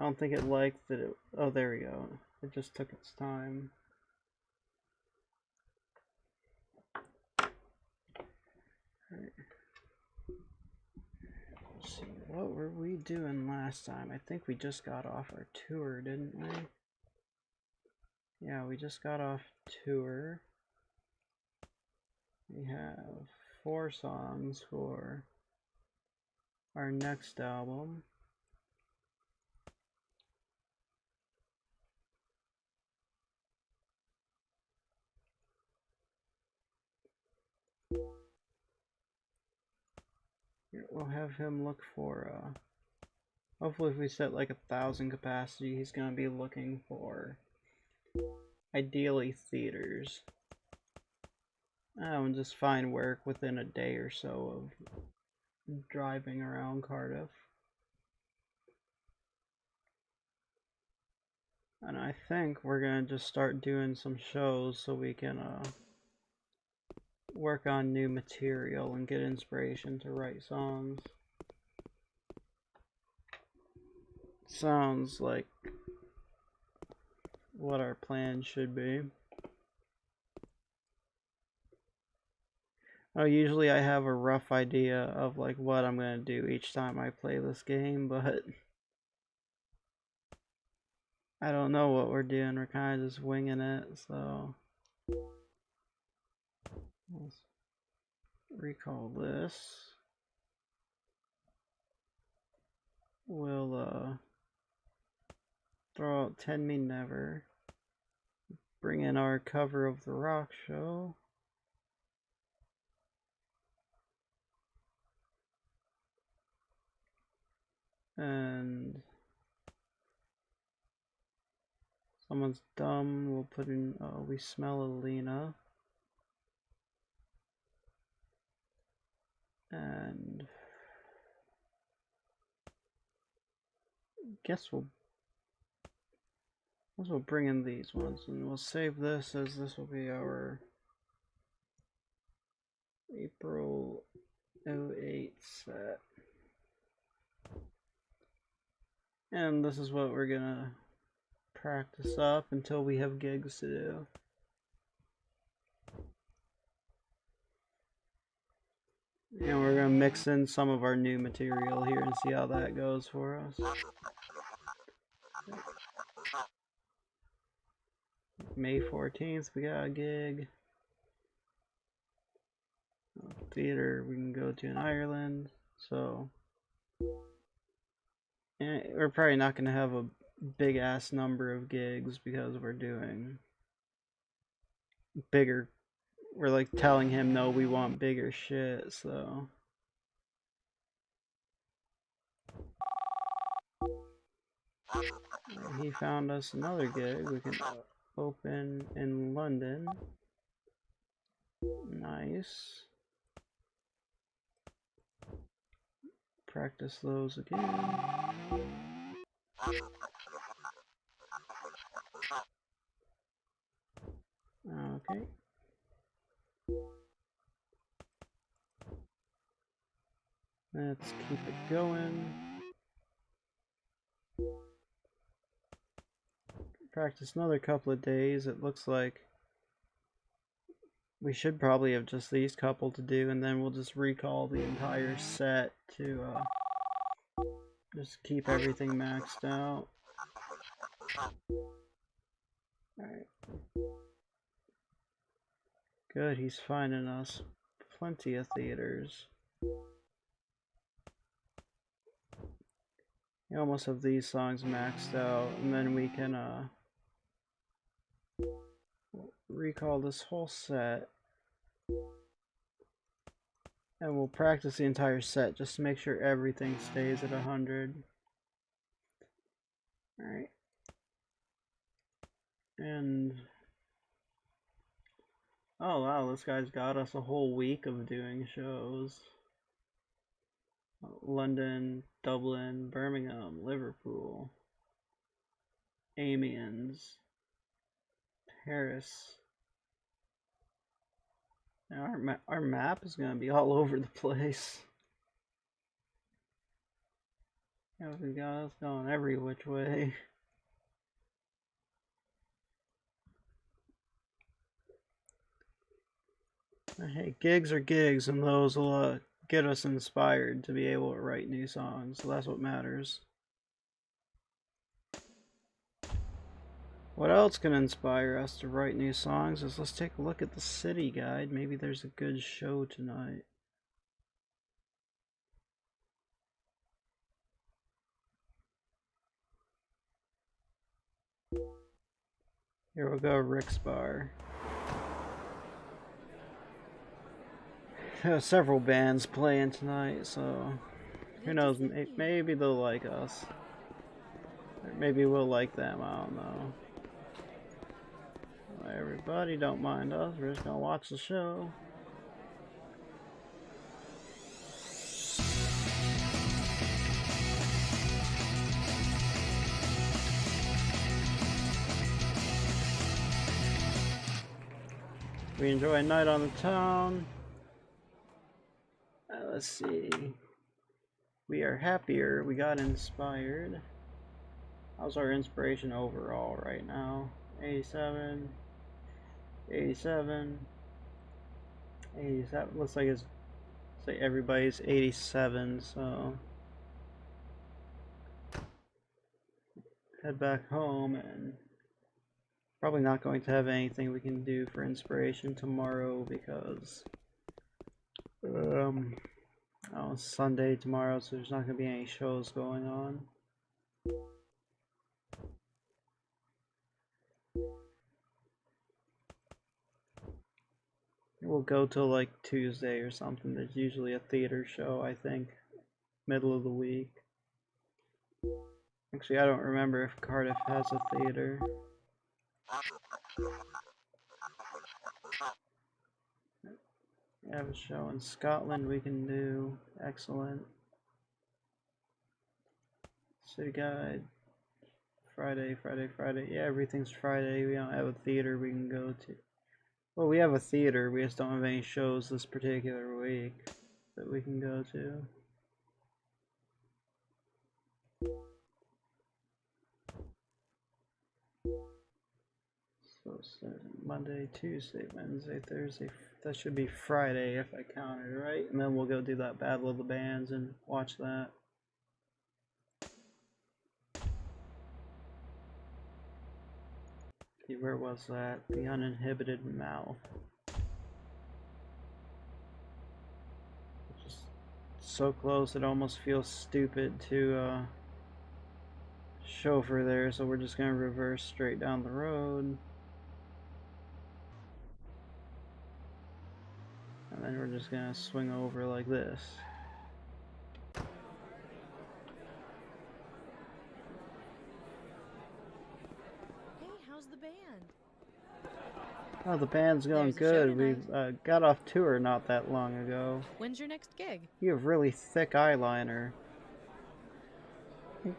I don't think it liked that it... Oh, there we go. It just took its time. Alright. Let's see, what were we doing last time? I think we just got off our tour, didn't we? Yeah, we just got off tour. We have 4 songs for our next album. We'll have him look for, hopefully if we set like 1,000 capacity, he's gonna be looking for, ideally, theaters. And just find work within a day or so of driving around Cardiff. And I think we're gonna just start doing some shows so we can, work on new material and get inspiration to write songs. Sounds like what our plan should be. Oh, usually I have a rough idea of like what I'm gonna do each time I play this game, but I don't know what we're doing. We're kind of just winging it, so let's recall this. We'll throw out 10 Me Never. Bring in our cover of the rock show. And Someone's Dumb, we'll put in We Smell Alina. And guess we'll bring in these ones, and we'll save this as this will be our April 08 set. And this is what we're gonna practice up until we have gigs to do. And we're gonna mix in some of our new material here and see how that goes for us. May 14th, we got a gig. Theater we can go to in Ireland, so and we're probably not going to have a big ass number of gigs because we're doing bigger. We're like telling him no, we want bigger shit, so he found us another gig. We can open in London. Nice. Practice those again. Okay. Let's keep it going. Practice another couple of days. It looks like we should probably have just these couple to do, and then we'll just recall the entire set to just keep everything maxed out. Alright. Good, he's finding us plenty of theaters. We almost have these songs maxed out, and then we can recall this whole set. And we'll practice the entire set just to make sure everything stays at 100. Alright. And oh wow, this guy's got us a whole week of doing shows. London, Dublin, Birmingham, Liverpool, Amiens, Paris. Now our map is going to be all over the place. Yeah, we got us going every which way. Hey, gigs are gigs, and those will get us inspired to be able to write new songs, so that's what matters. What else can inspire us to write new songs is let's take a look at the city guide. Maybe there's a good show tonight. Here we go, Rick's Bar. Several bands playing tonight, so who knows, maybe they'll like us. Or maybe we'll like them, I don't know. Everybody, don't mind us, we're just gonna watch the show. We enjoy a night on the town. Let's see. We are happier, we got inspired. How's our inspiration overall right now? 87, 87, 87. Looks like everybody's 87, so head back home, and probably not going to have anything we can do for inspiration tomorrow because Sunday tomorrow, so there's not going to be any shows going on. We'll go till like Tuesday or something. There's usually a theater show, I think, middle of the week. Actually, I don't remember if Cardiff has a theater. We have a show in Scotland we can do. Excellent. City guide. Friday. Yeah, everything's Friday. We don't have a theater we can go to. Well, we have a theater. We just don't have any shows this particular week that we can go to. So Monday, Tuesday, Wednesday, Thursday. That should be Friday if I counted right. And then we'll go do that Battle of the Bands and watch that. Where was that? The Uninhibited Mouth. Just so close it almost feels stupid to chauffeur there, so we're just gonna reverse straight down the road. And then we're just gonna swing over like this. Oh, the band's going good. We got off tour not that long ago. When's your next gig? You have really thick eyeliner. I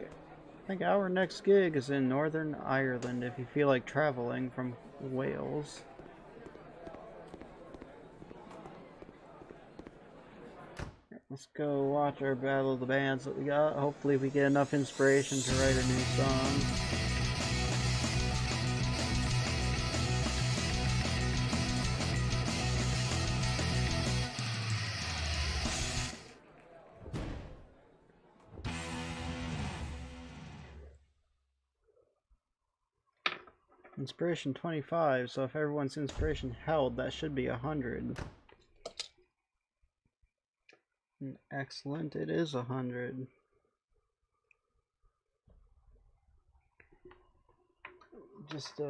think our next gig is in Northern Ireland if you feel like traveling from Wales. Let's go watch our Battle of the Bands that we got. Hopefully we get enough inspiration to write a new song. Inspiration 25, so if everyone's inspiration held, that should be 100. Excellent, it is 100. Just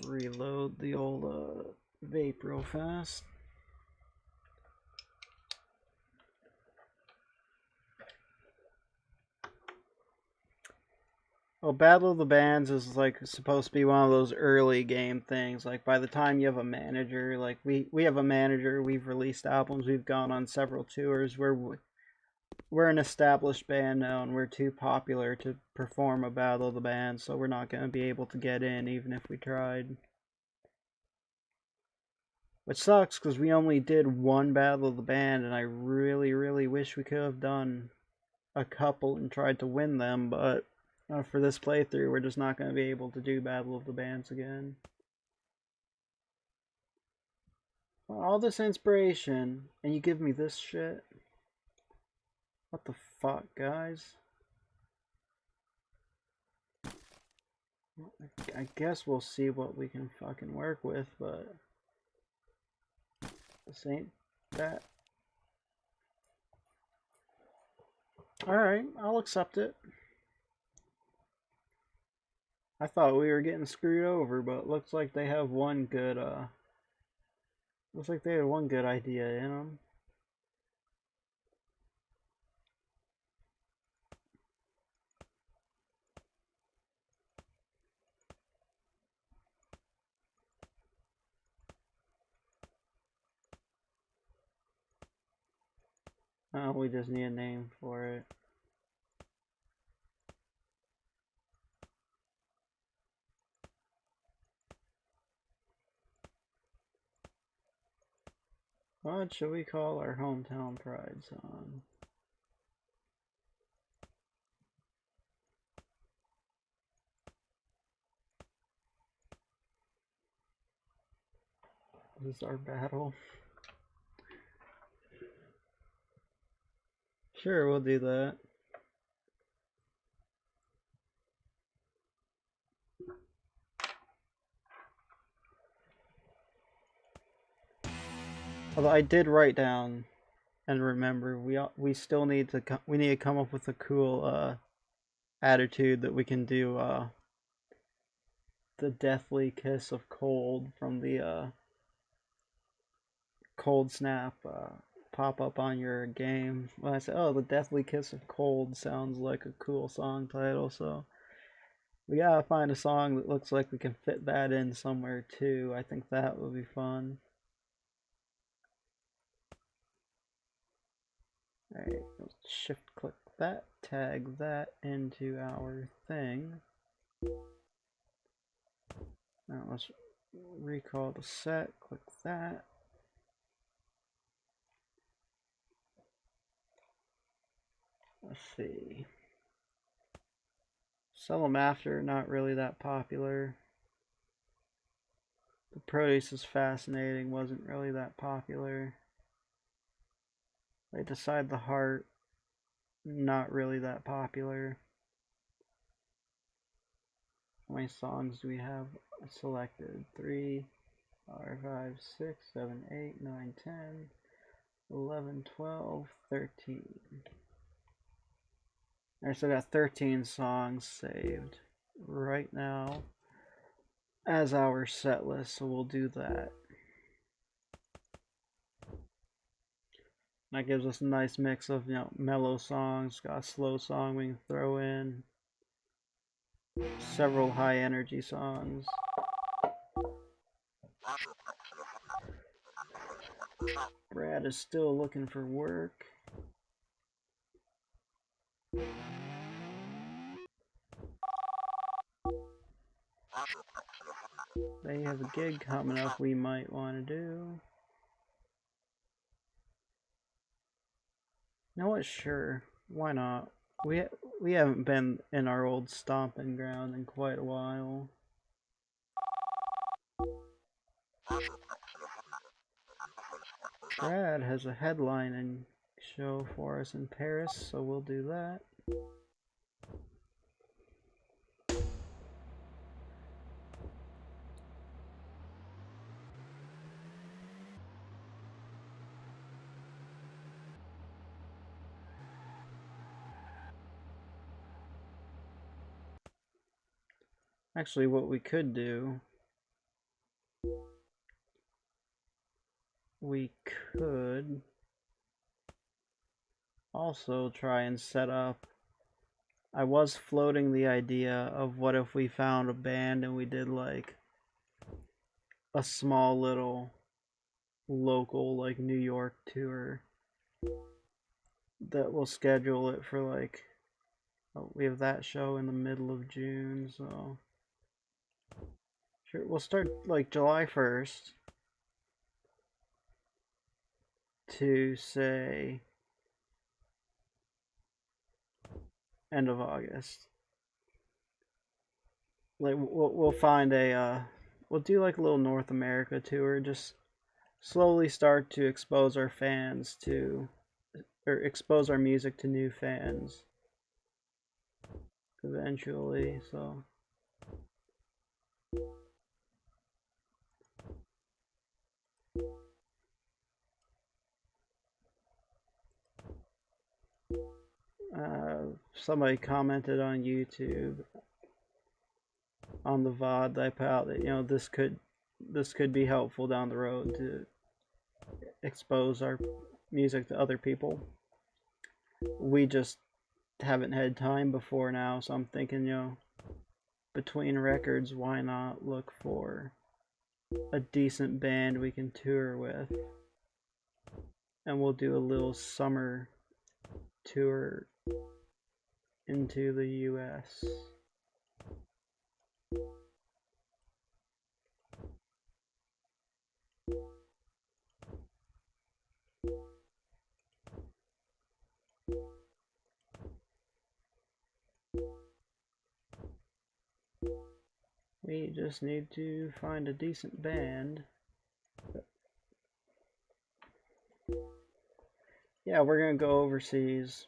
reload the old vape real fast. Well, Battle of the Bands is like supposed to be one of those early game things. Like by the time you have a manager, like we have a manager, we've released albums, we've gone on several tours. We're an established band now, and we're too popular to perform a Battle of the Bands, so we're not going to be able to get in even if we tried. Which sucks because we only did one battle of the band, and I really, really wish we could have done a couple and tried to win them, but for this playthrough, we're just not going to be able to do Battle of the Bands again. All this inspiration, and you give me this shit? What the fuck, guys? I guess we'll see what we can fucking work with, but this ain't that. Alright, I'll accept it. I thought we were getting screwed over, but it looks like they have one good, looks like they have one good idea in them. Oh, we just need a name for it. What should we call our hometown pride song? This is our battle. Sure, we'll do that. Although I did write down and remember, we still need to come up with a cool attitude that we can do the deathly kiss of cold from the cold snap pop up on your game. When I say, oh, the deathly kiss of cold sounds like a cool song title, so we gotta find a song that looks like we can fit that in somewhere too. I think that would be fun. Alright, let's shift click that, tag that into our thing. Now let's recall the set, click that. Let's see. Sell them after, not really that popular. The produce is fascinating, wasn't really that popular. They decide the heart, not really that popular. How many songs do we have selected? 3, 4, 5, 6, 7, 8, 9, 10, 11, 12, 13. Alright, so I got 13 songs saved right now as our set list, so we'll do that. That gives us a nice mix of, mellow songs, got a slow song we can throw in, several high energy songs. Brad is still looking for work. They have a gig coming up we might want to do. You know what? Sure. Why not? We haven't been in our old stomping ground in quite a while. Brad has a headlining show for us in Paris, so we'll do that. Actually, what we could do, we could also try and set up. I was floating the idea of what if we found a band and we did like a small little local like New York tour that we'll schedule it for like, oh, we have that show in the middle of June, so sure, we'll start like July 1st. to say end of August. Like we'll find a we'll do like a little North America tour, just slowly start to expose our fans to or expose our music to new fans eventually. So somebody commented on YouTube on the VOD that I put out that this could be helpful down the road to expose our music to other people. We just haven't had time before now, so I'm thinking, between records, why not look for a decent band we can tour with, and we'll do a little summer tour into the US. We just need to find a decent band. Yeah, we're gonna go overseas.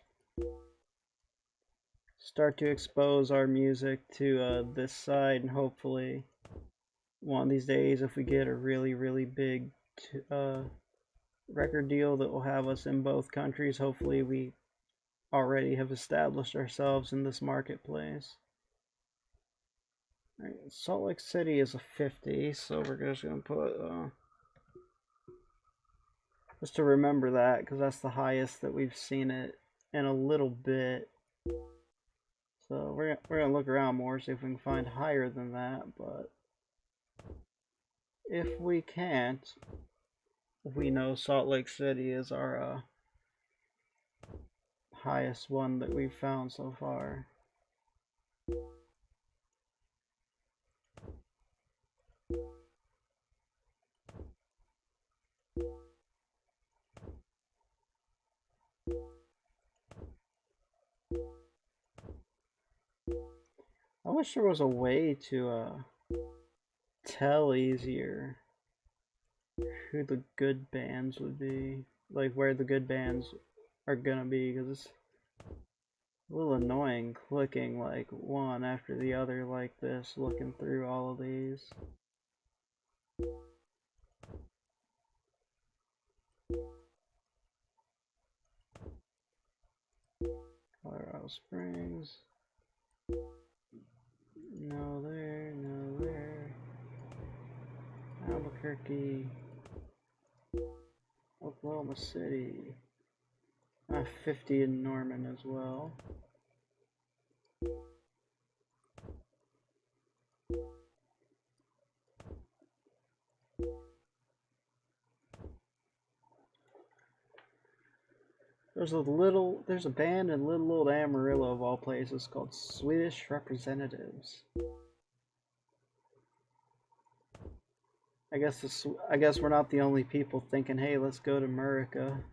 Start to expose our music to this side, and hopefully one of these days, if we get a really big record deal that will have us in both countries, hopefully we already have established ourselves in this marketplace. Right, Salt Lake City is a 50, so we're just gonna put just to remember that, because that's the highest that we've seen it in a little bit. So we're gonna look around more, see if we can find higher than that. But if we can't, we know Salt Lake City is our highest one that we've found so far. I wish there was a way to tell easier who the good bands would be, like where the good bands are gonna be, because it's a little annoying clicking like one after the other like this, looking through all of these. Colorado Springs. No there, no there. Albuquerque. Oklahoma City. 50 in Norman as well. There's a band in little old Amarillo of all places called Swedish Representatives. I guess we're not the only people thinking, hey, let's go to America.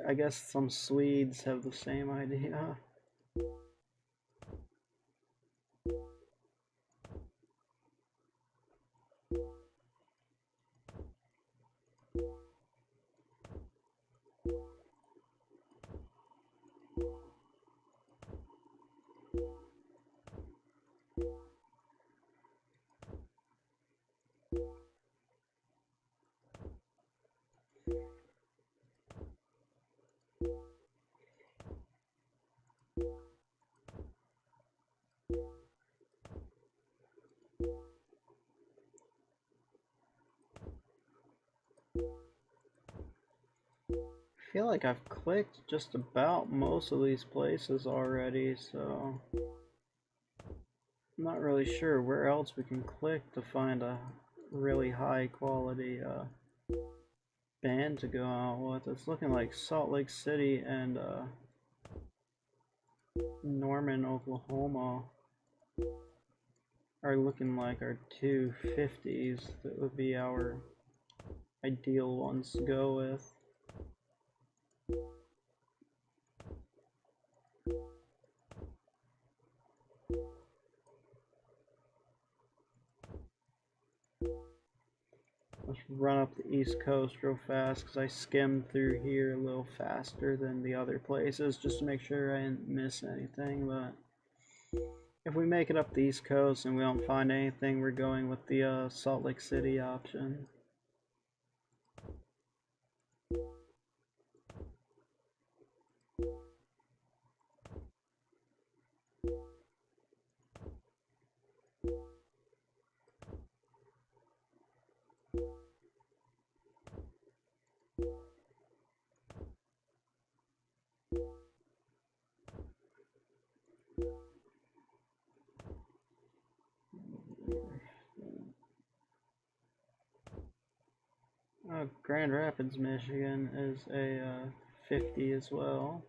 I guess some Swedes have the same idea. I feel like I've clicked just about most of these places already, so I'm not really sure where else we can click to find a really high quality band to go out with. It's looking like Salt Lake City and Norman, Oklahoma are looking like our two 50s that would be our ideal ones to go with. run up the East Coast real fast because I skimmed through here a little faster than the other places just to make sure I didn't miss anything. But if we make it up the East Coast and we don't find anything, we're going with the Salt Lake City option. Grand Rapids, Michigan is a 50 as well.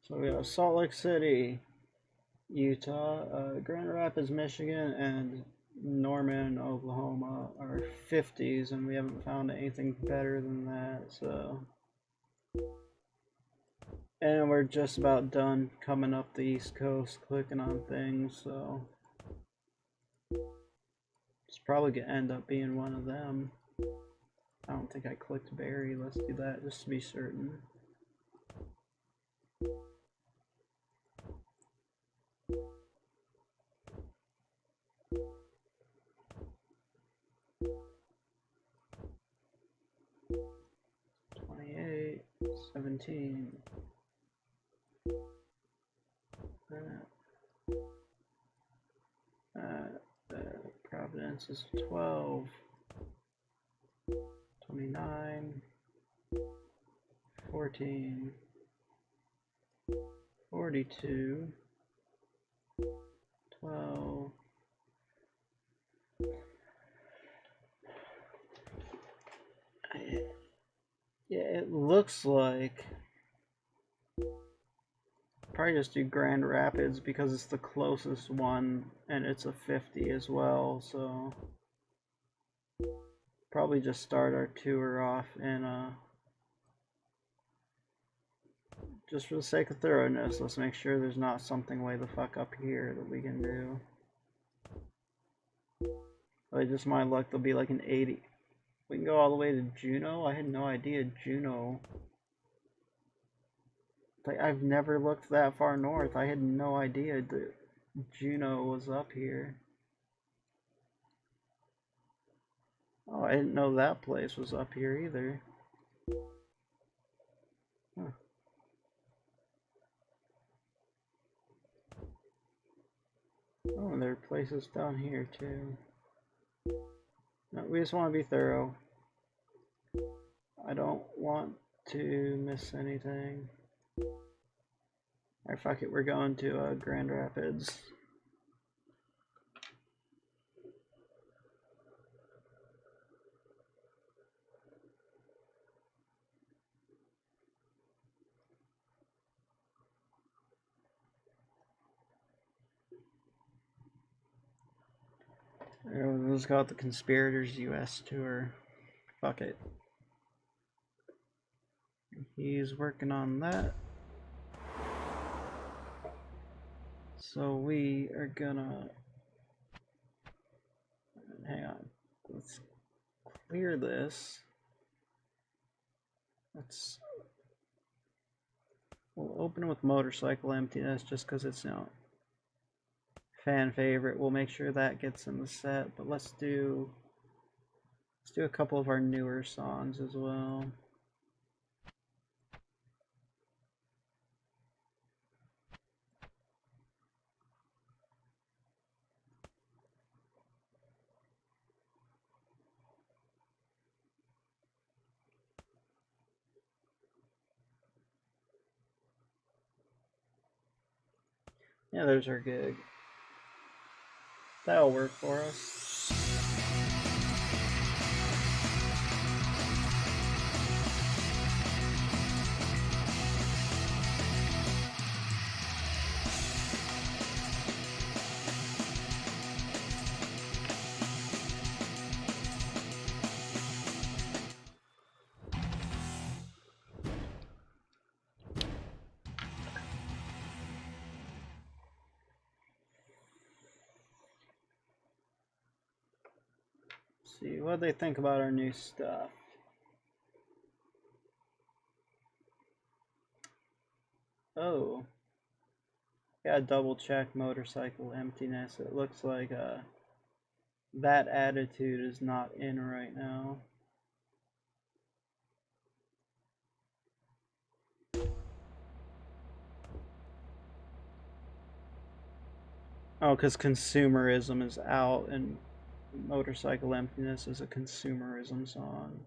So we have Salt Lake City, Utah, Grand Rapids, Michigan, and Norman, Oklahoma are 50s, and we haven't found anything better than that, so. And we're just about done coming up the East Coast, clicking on things, so. It's probably gonna end up being one of them. I don't think I clicked Barry. Let's do that just to be certain. $28, $17. Providence is 12, 29, 14, 42, 12. Yeah, it looks like probably just do Grand Rapids because it's the closest one and it's a 50 as well, so probably just start our tour off in just for the sake of thoroughness, let's make sure there's not something way the fuck up here that we can do. Like, just my luck, there'll be like an 80. We can go all the way to Juneau. I had no idea Juneau. Like, I've never looked that far north. I had no idea that Juneau was up here. Oh, I didn't know that place was up here either. Huh. Oh, and there are places down here too. No, we just want to be thorough. I don't want to miss anything. Alright, fuck it, we're going to Grand Rapids. Let's go with the Conspirators US tour. Fuck it. He's working on that. So we are gonna hang on. Let's clear this. We'll open with motorcycle emptiness just because it's, you know, fan favorite. We'll make sure that gets in the set, but let's do a couple of our newer songs as well. Yeah, there's our gig. That'll work for us. see what they think about our new stuff. Oh, yeah, double check motorcycle emptiness. It looks like that attitude is not in right now. Oh, because consumerism is out and motorcycle emptiness is a consumerism song.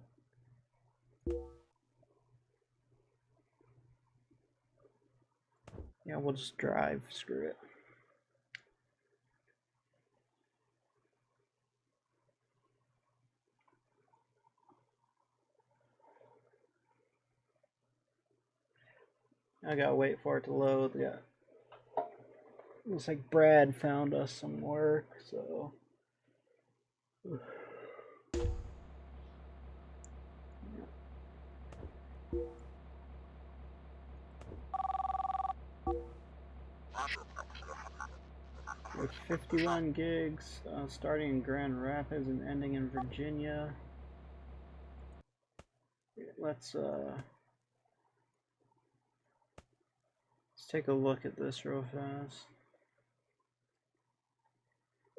Yeah, we'll just drive. Screw it. I gotta wait for it to load. Yeah. Looks like Brad found us some work, so. With 51 gigs, starting in Grand Rapids and ending in Virginia. Let's take a look at this real fast.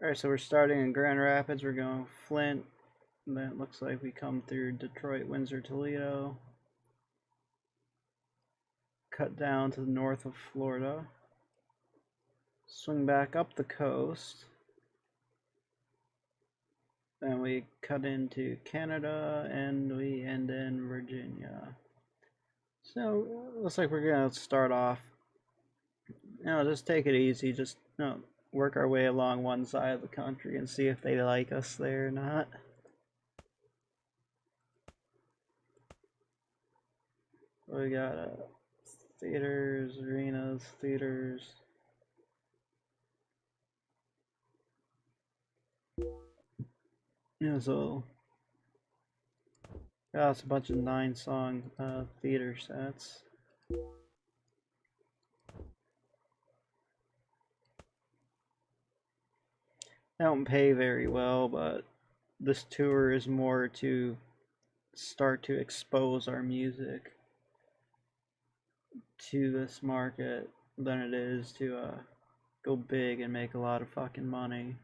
Alright, so we're starting in Grand Rapids, we're going Flint, and then it looks like we come through Detroit, Windsor, Toledo. Cut down to the north of Florida. Swing back up the coast. Then we cut into Canada, and we end in Virginia. So, looks like we're gonna start off, just take it easy, just, work our way along one side of the country and see if they like us there or not. We got theaters, arenas, theaters. Yeah, so it's a bunch of 9-song theater sets. They don't pay very well, but this tour is more to start to expose our music to this market than it is to go big and make a lot of fucking money.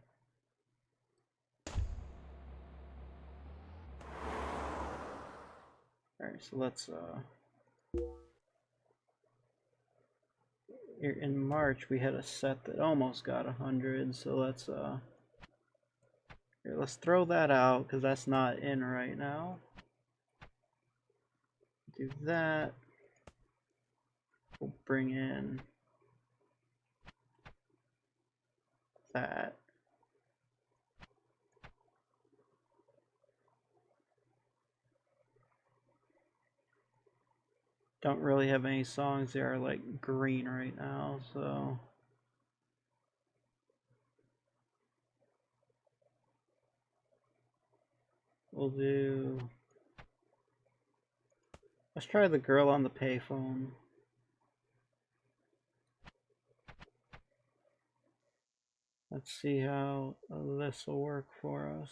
Alright, so let's in March we had a set that almost got 100, so let's let's throw that out because that's not in right now. Do that. We'll bring in that. Don't really have any songs that are like green right now, so we'll do. Let's try the girl on the payphone. Let's see how this will work for us.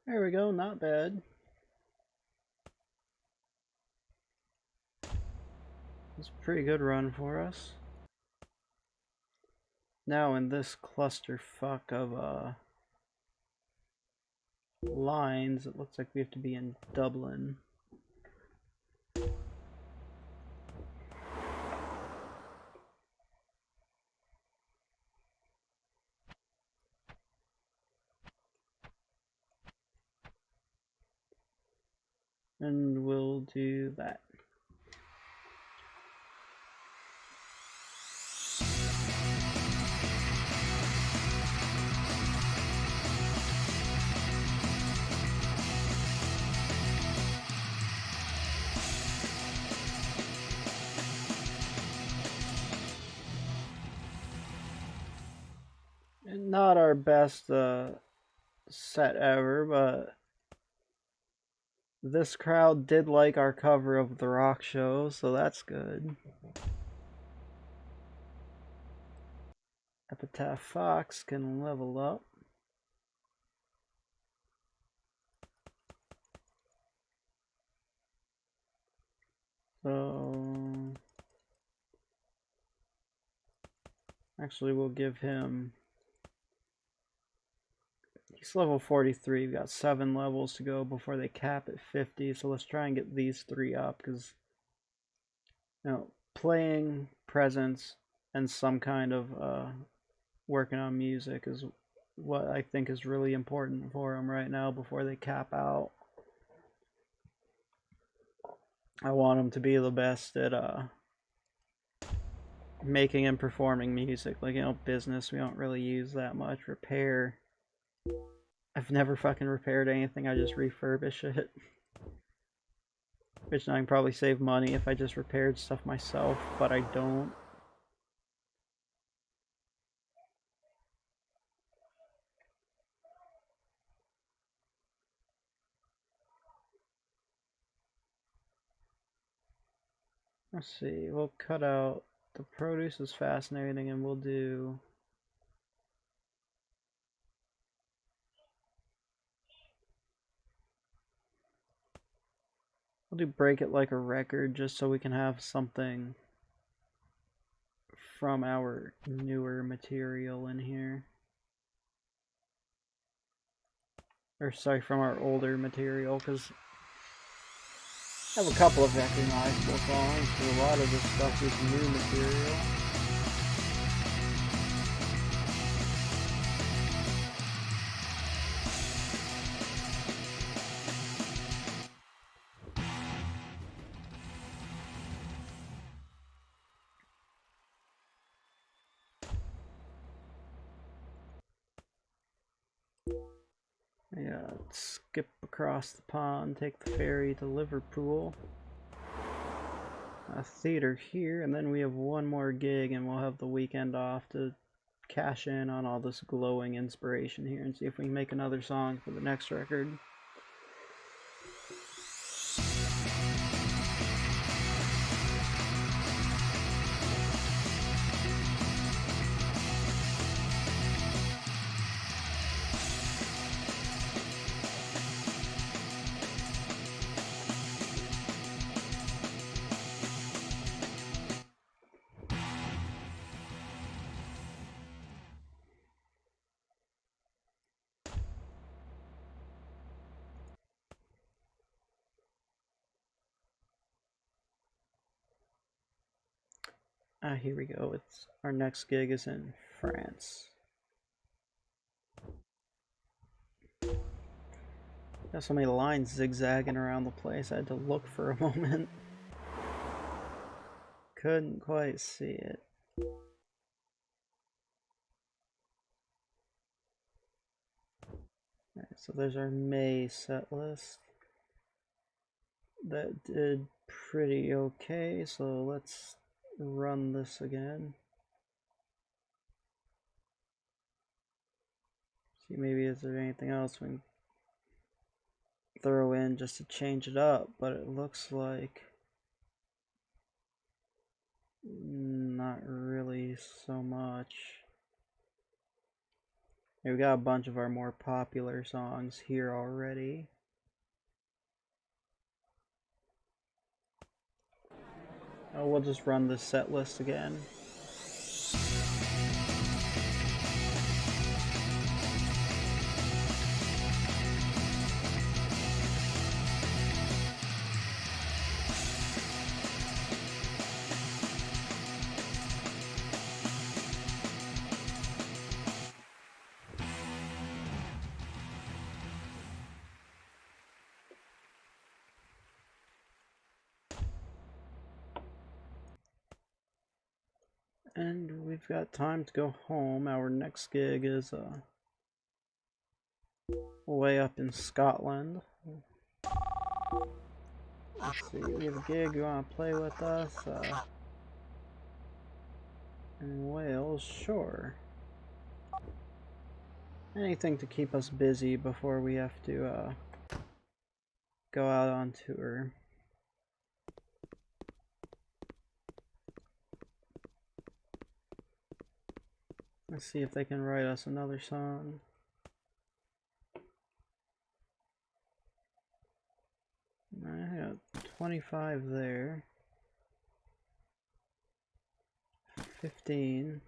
There we go, not bad. It's a pretty good run for us. Now in this clusterfuck of lines, it looks like we have to be in Dublin. And we'll do that. not our best set ever, but this crowd did like our cover of The Rock Show, so that's good. Epitaph Fox can level up. So actually we'll give him, he's level 43. We've got 7 levels to go before they cap at 50, so let's try and get these 3 up, because playing, presence, and some kind of working on music is what I think is really important for them right now before they cap out. I want them to be the best at making and performing music. Like, business, we don't really use that much. Repair, I've never fucking repaired anything. I just refurbish it. Which I can probably save money if I just repaired stuff myself, but I don't. Let's see, we'll cut out the produce is fascinating, and we'll do break it like a record, just so we can have something from our newer material in here. Or sorry, from our older material, because I have a couple of recognizable songs, but a lot of this stuff is new material. Yeah, let's skip across the pond, take the ferry to Liverpool. A theater here, and then we have one more gig, and we'll have the weekend off to cash in on all this glowing inspiration here and see if we can make another song for the next record. Here we go. It's our next gig is in France. Got so many lines zigzagging around the place, I had to look for a moment. Couldn't quite see it. Alright, so there's our May set list. That did pretty okay, so let's run this again. See, maybe is there anything else we can throw in just to change it up, but it looks like not really so much. Yeah, we got a bunch of our more popular songs here already. Oh, we'll just run this set list again. And we've got time to go home. Our next gig is way up in Scotland. Let's see, we have a gig. You want to play with us? In Wales, sure. Anything to keep us busy before we have to go out on tour. Let's see if they can write us another song. I got 25 there. 15.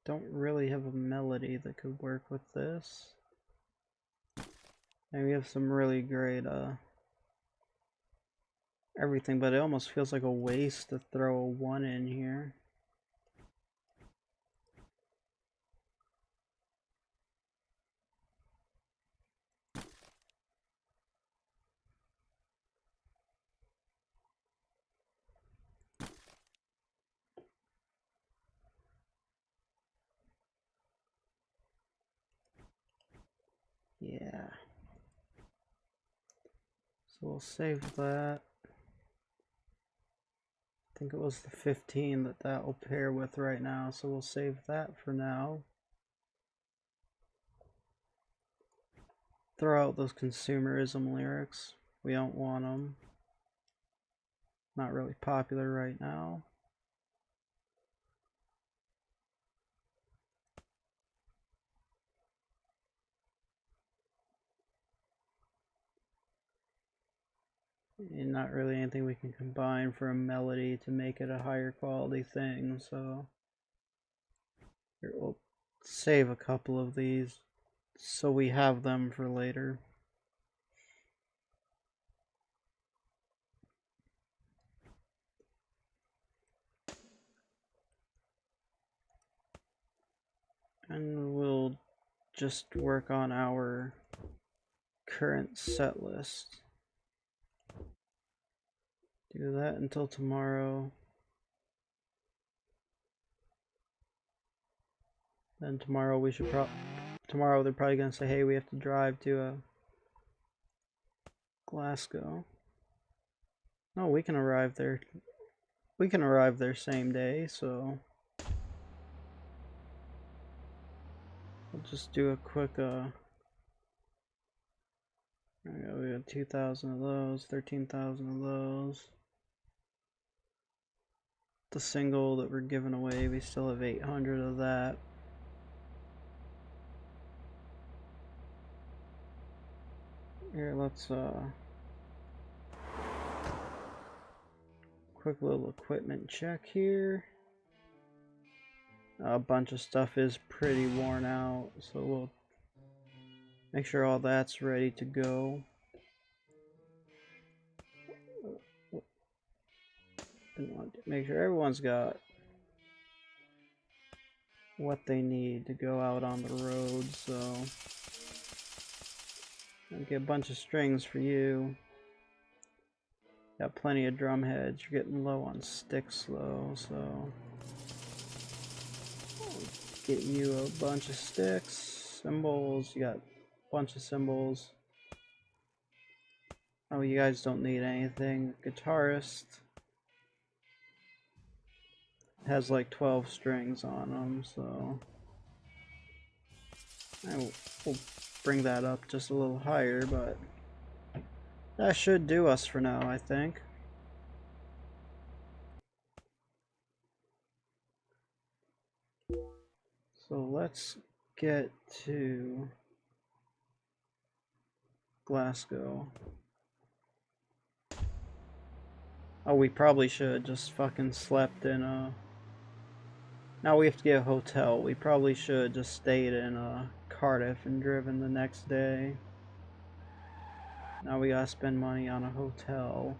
Don't really have a melody that could work with this. And we have some really great everything, but it almost feels like a waste to throw a 1 in here. Yeah. So we'll save that. I think it was the 15 that will pair with right now, so we'll save that for now. Throw out those consumerism lyrics. We don't want them. Not really popular right now. And not really anything we can combine for a melody to make it a higher quality thing, so here, we'll save a couple of these so we have them for later. And we'll just work on our current set list. Do that until tomorrow. Then tomorrow we should tomorrow they're probably gonna say, hey, we have to drive to Glasgow. No, we can arrive there. We can arrive there same day, so we'll just do a quick we got 2,000 of those, 13,000 of those. The single that we're giving away, we still have 800 of that. Here, let's quick little equipment check here. A bunch of stuff is pretty worn out, so we'll make sure all that's ready to go. Make sure everyone's got what they need to go out on the road, so I'll get a bunch of strings for you. Got plenty of drum heads. You're getting low on sticks though, so I'll get you a bunch of sticks. Cymbals, you got a bunch of cymbals. Oh, you guys don't need anything. Guitarist has like 12 strings on them, so we'll bring that up just a little higher, but that should do us for now, I think. So let's get to Glasgow. Oh, we probably should just fucking slept in a... Now we have to get a hotel. We probably should just stayed in Cardiff and driven the next day. Now we gotta spend money on a hotel.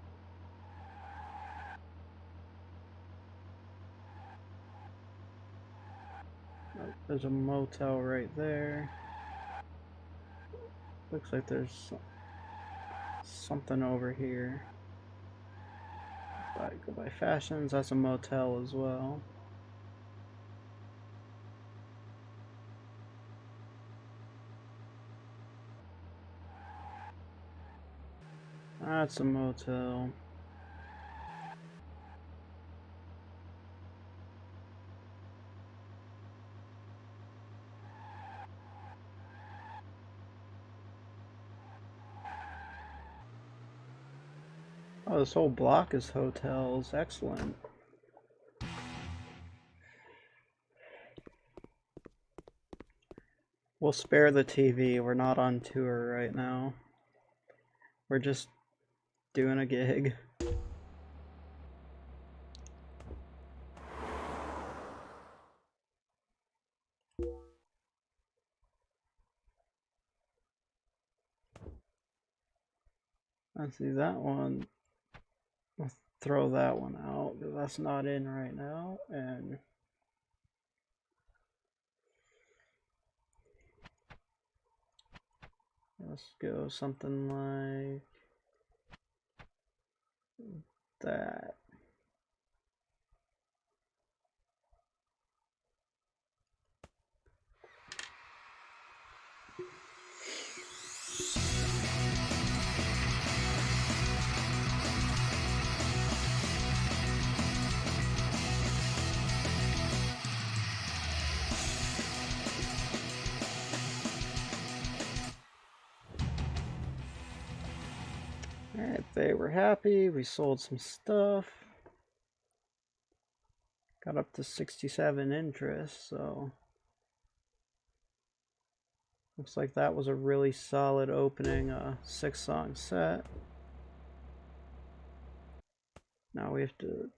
Oh, there's a motel right there. Looks like there's something over here. Go by Fashions, that's a motel as well. That's a motel. Oh, this whole block is hotels. Excellent. We'll spare the TV. We're not on tour right now. We're just doing a gig. Let's see that one. We'll throw that one out because that's not in right now. And let's go something like that. Alright, they were happy. We sold some stuff. Got up to 67 interest, so looks like that was a really solid opening 6-song set. Now we have to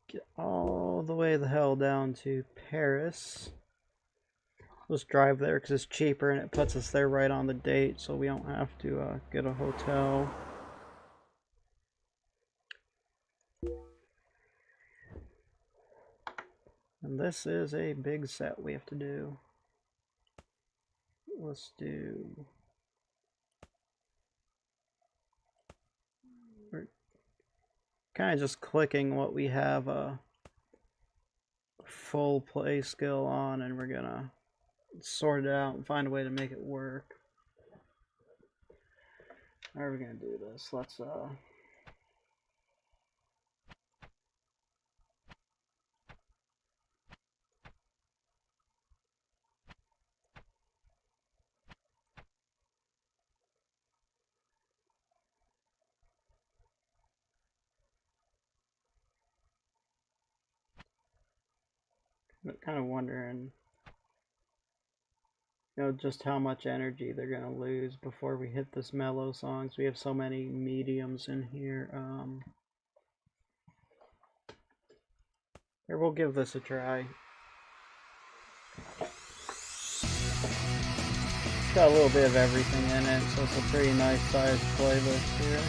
get all the way the hell down to Paris. Let's drive there because it's cheaper and it puts us there right on the date, so we don't have to get a hotel. And this is a big set we have to do. Let's do... We're kind of just clicking what we have a full play skill on, and we're gonna sort it out and find a way to make it work. How are we gonna do this? Let's kind of wondering, just how much energy they're gonna lose before we hit this mellow songs. We have so many mediums in here. Here, we'll give this a try. It's got a little bit of everything in it, so it's a pretty nice sized playlist here.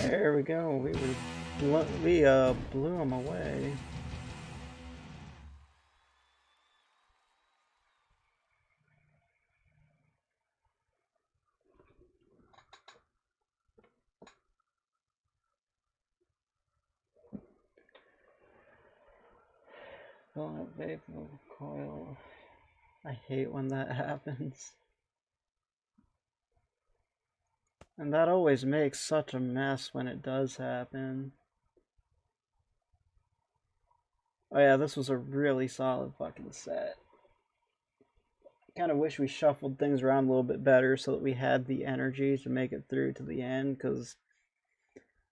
There we go. We blew them away. Coil. I hate when that happens. And that always makes such a mess when it does happen. Oh yeah, this was a really solid fucking set. Kind of wish we shuffled things around a little bit better so that we had the energy to make it through to the end, because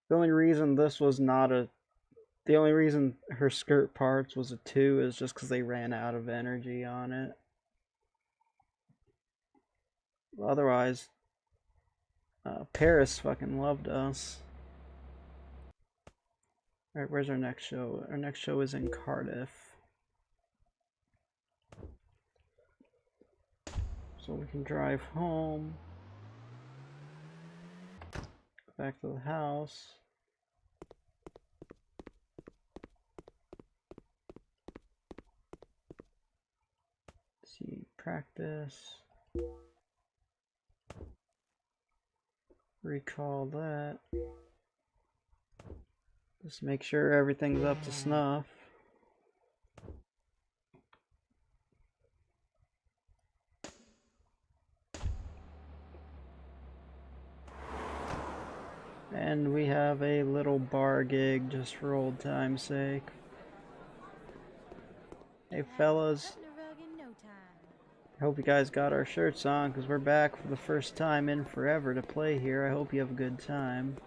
the only reason this was not a... The only reason her skirt parts was a 2 is just because they ran out of energy on it. Otherwise, Paris fucking loved us. Alright, where's our next show? Our next show is in Cardiff. So we can drive home. Go back to the house. See, practice. Recall that. Just make sure everything's up to snuff. And we have a little bar gig just for old time's sake. Hey fellas, I hope you guys got our shirts on because we're back for the first time in forever to play here. I hope you have a good time.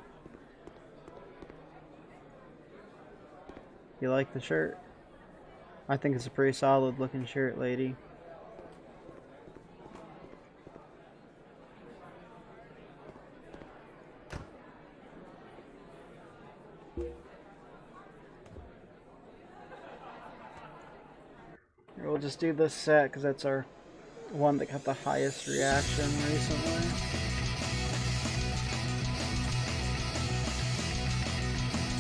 You like the shirt? I think it's a pretty solid looking shirt, lady. We'll just do this set because that's our one that got the highest reaction recently.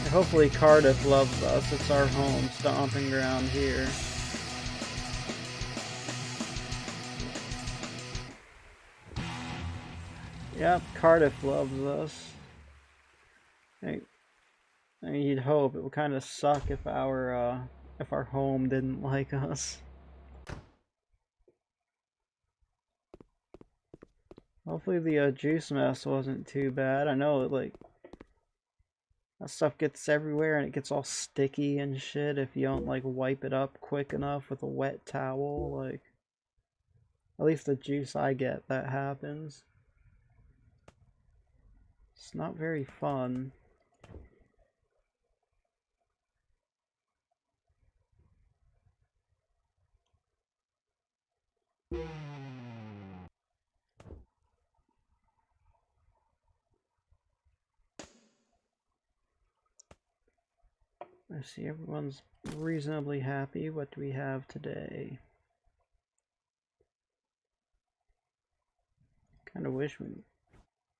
Hopefully Cardiff loves us. It's our home stomping ground here. Yep, Cardiff loves us. I mean, you'd hope. It would kind of suck if our home didn't like us. Hopefully the juice mess wasn't too bad. I know like that stuff gets everywhere and it gets all sticky and shit if you don't like wipe it up quick enough with a wet towel. Like, at least the juice I get, that happens. It's not very fun. I see everyone's reasonably happy. What do we have today? Kind of wish we...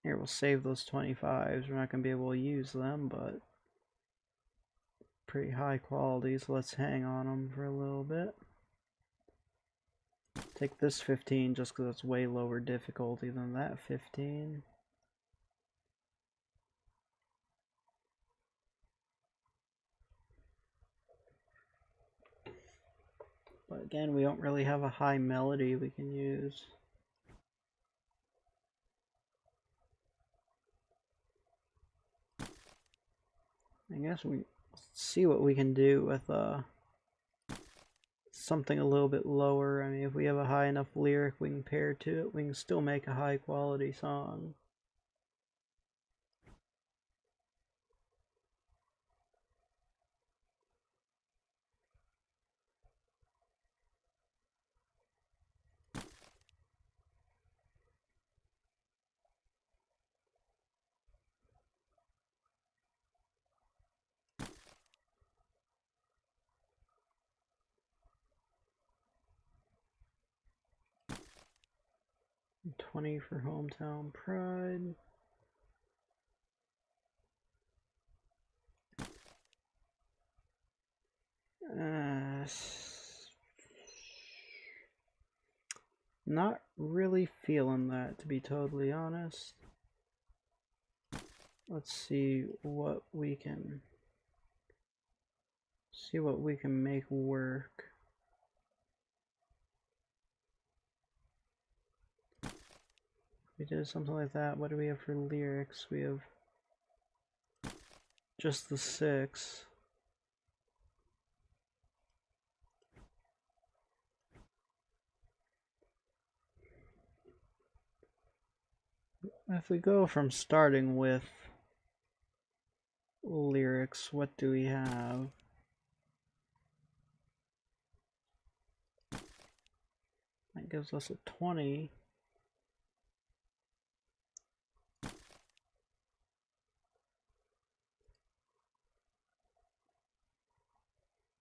Here, we'll save those 25s. We're not going to be able to use them, but... pretty high quality, so let's hang on them for a little bit. Take this 15 just because it's way lower difficulty than that 15. But again, we don't really have a high melody we can use. I guess we see what we can do with something a little bit lower. I mean, if we have a high enough lyric we can pair to it, we can still make a high quality song. $20 for Hometown Pride. Not really feeling that, to be totally honest. Let's see what we can make work. We did something like that. What do we have for lyrics? We have just the 6. If we go from starting with lyrics, what do we have? That gives us a 20.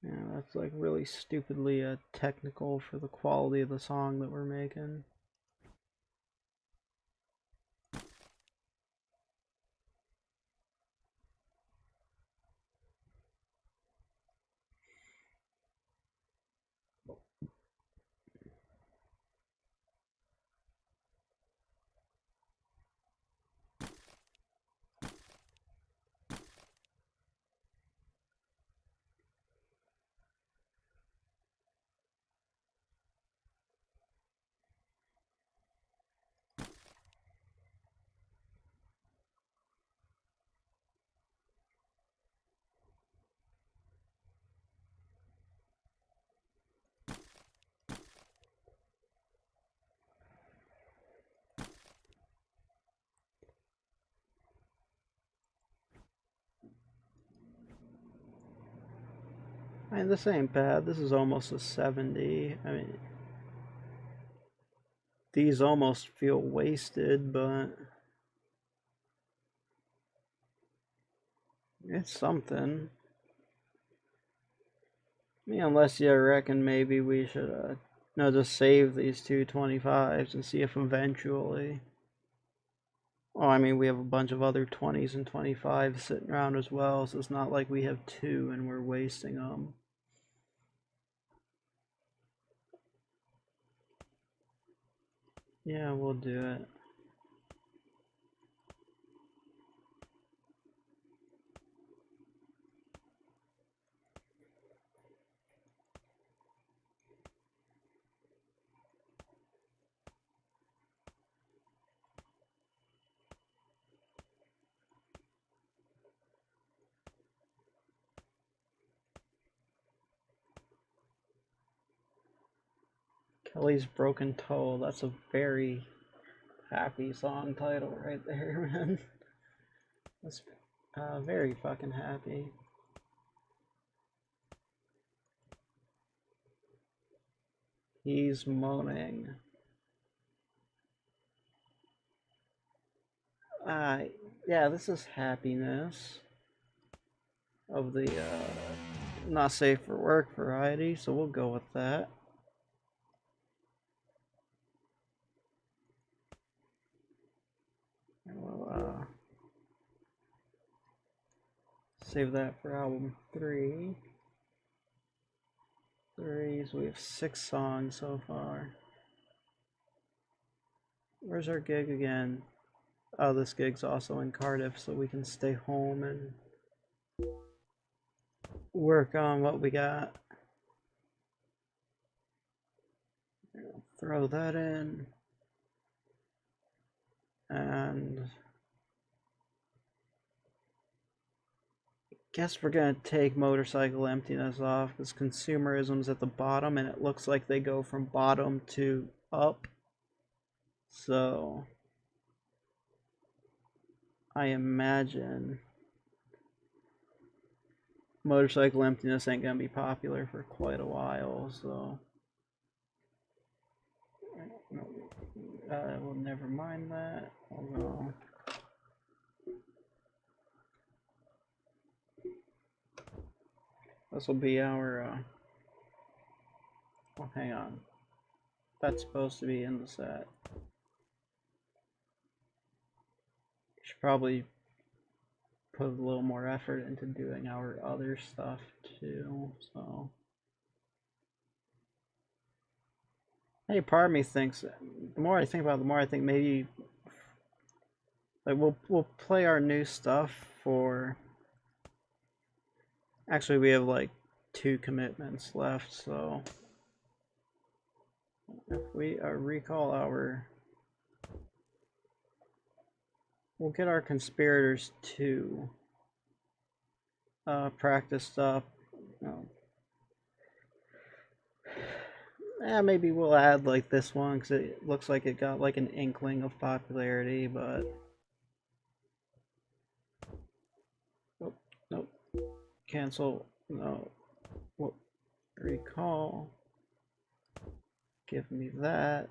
Yeah, that's like really stupidly technical for the quality of the song that we're making. And this ain't bad. This is almost a 70. I mean, these almost feel wasted, but it's something. I mean, unless you reckon maybe we should, no, just save these two 25s and see if eventually. Well, I mean, we have a bunch of other 20s and 25s sitting around as well, so it's not like we have two and we're wasting them. Yeah, we'll do it. Kelly's Broken Toe. That's a very happy song title right there, man. That's very fucking happy. He's moaning. Yeah, this is happiness of the not safe for work variety, so we'll go with that. We'll save that for album 3. So we have 6 songs so far. Where's our gig again? Oh, this gig's also in Cardiff, so we can stay home and work on what we got. Throw that in. And guess we're gonna take Motorcycle Emptiness off because consumerism's at the bottom and it looks like they go from bottom to up. So I imagine Motorcycle Emptiness ain't gonna be popular for quite a while, so we'll never mind that. Although this will be our well, hang on. That's supposed to be in the set. Should probably put a little more effort into doing our other stuff too, so. Hey, part of me thinks, the more I think about it, the more I think maybe, like, we'll play our new stuff for, actually we have like 2 commitments left, so if we recall our, we'll get our Conspirators 2 practiced up. Maybe we'll add like this one because it looks like it got like an inkling of popularity, but oh, nope, cancel, no, recall, give me that.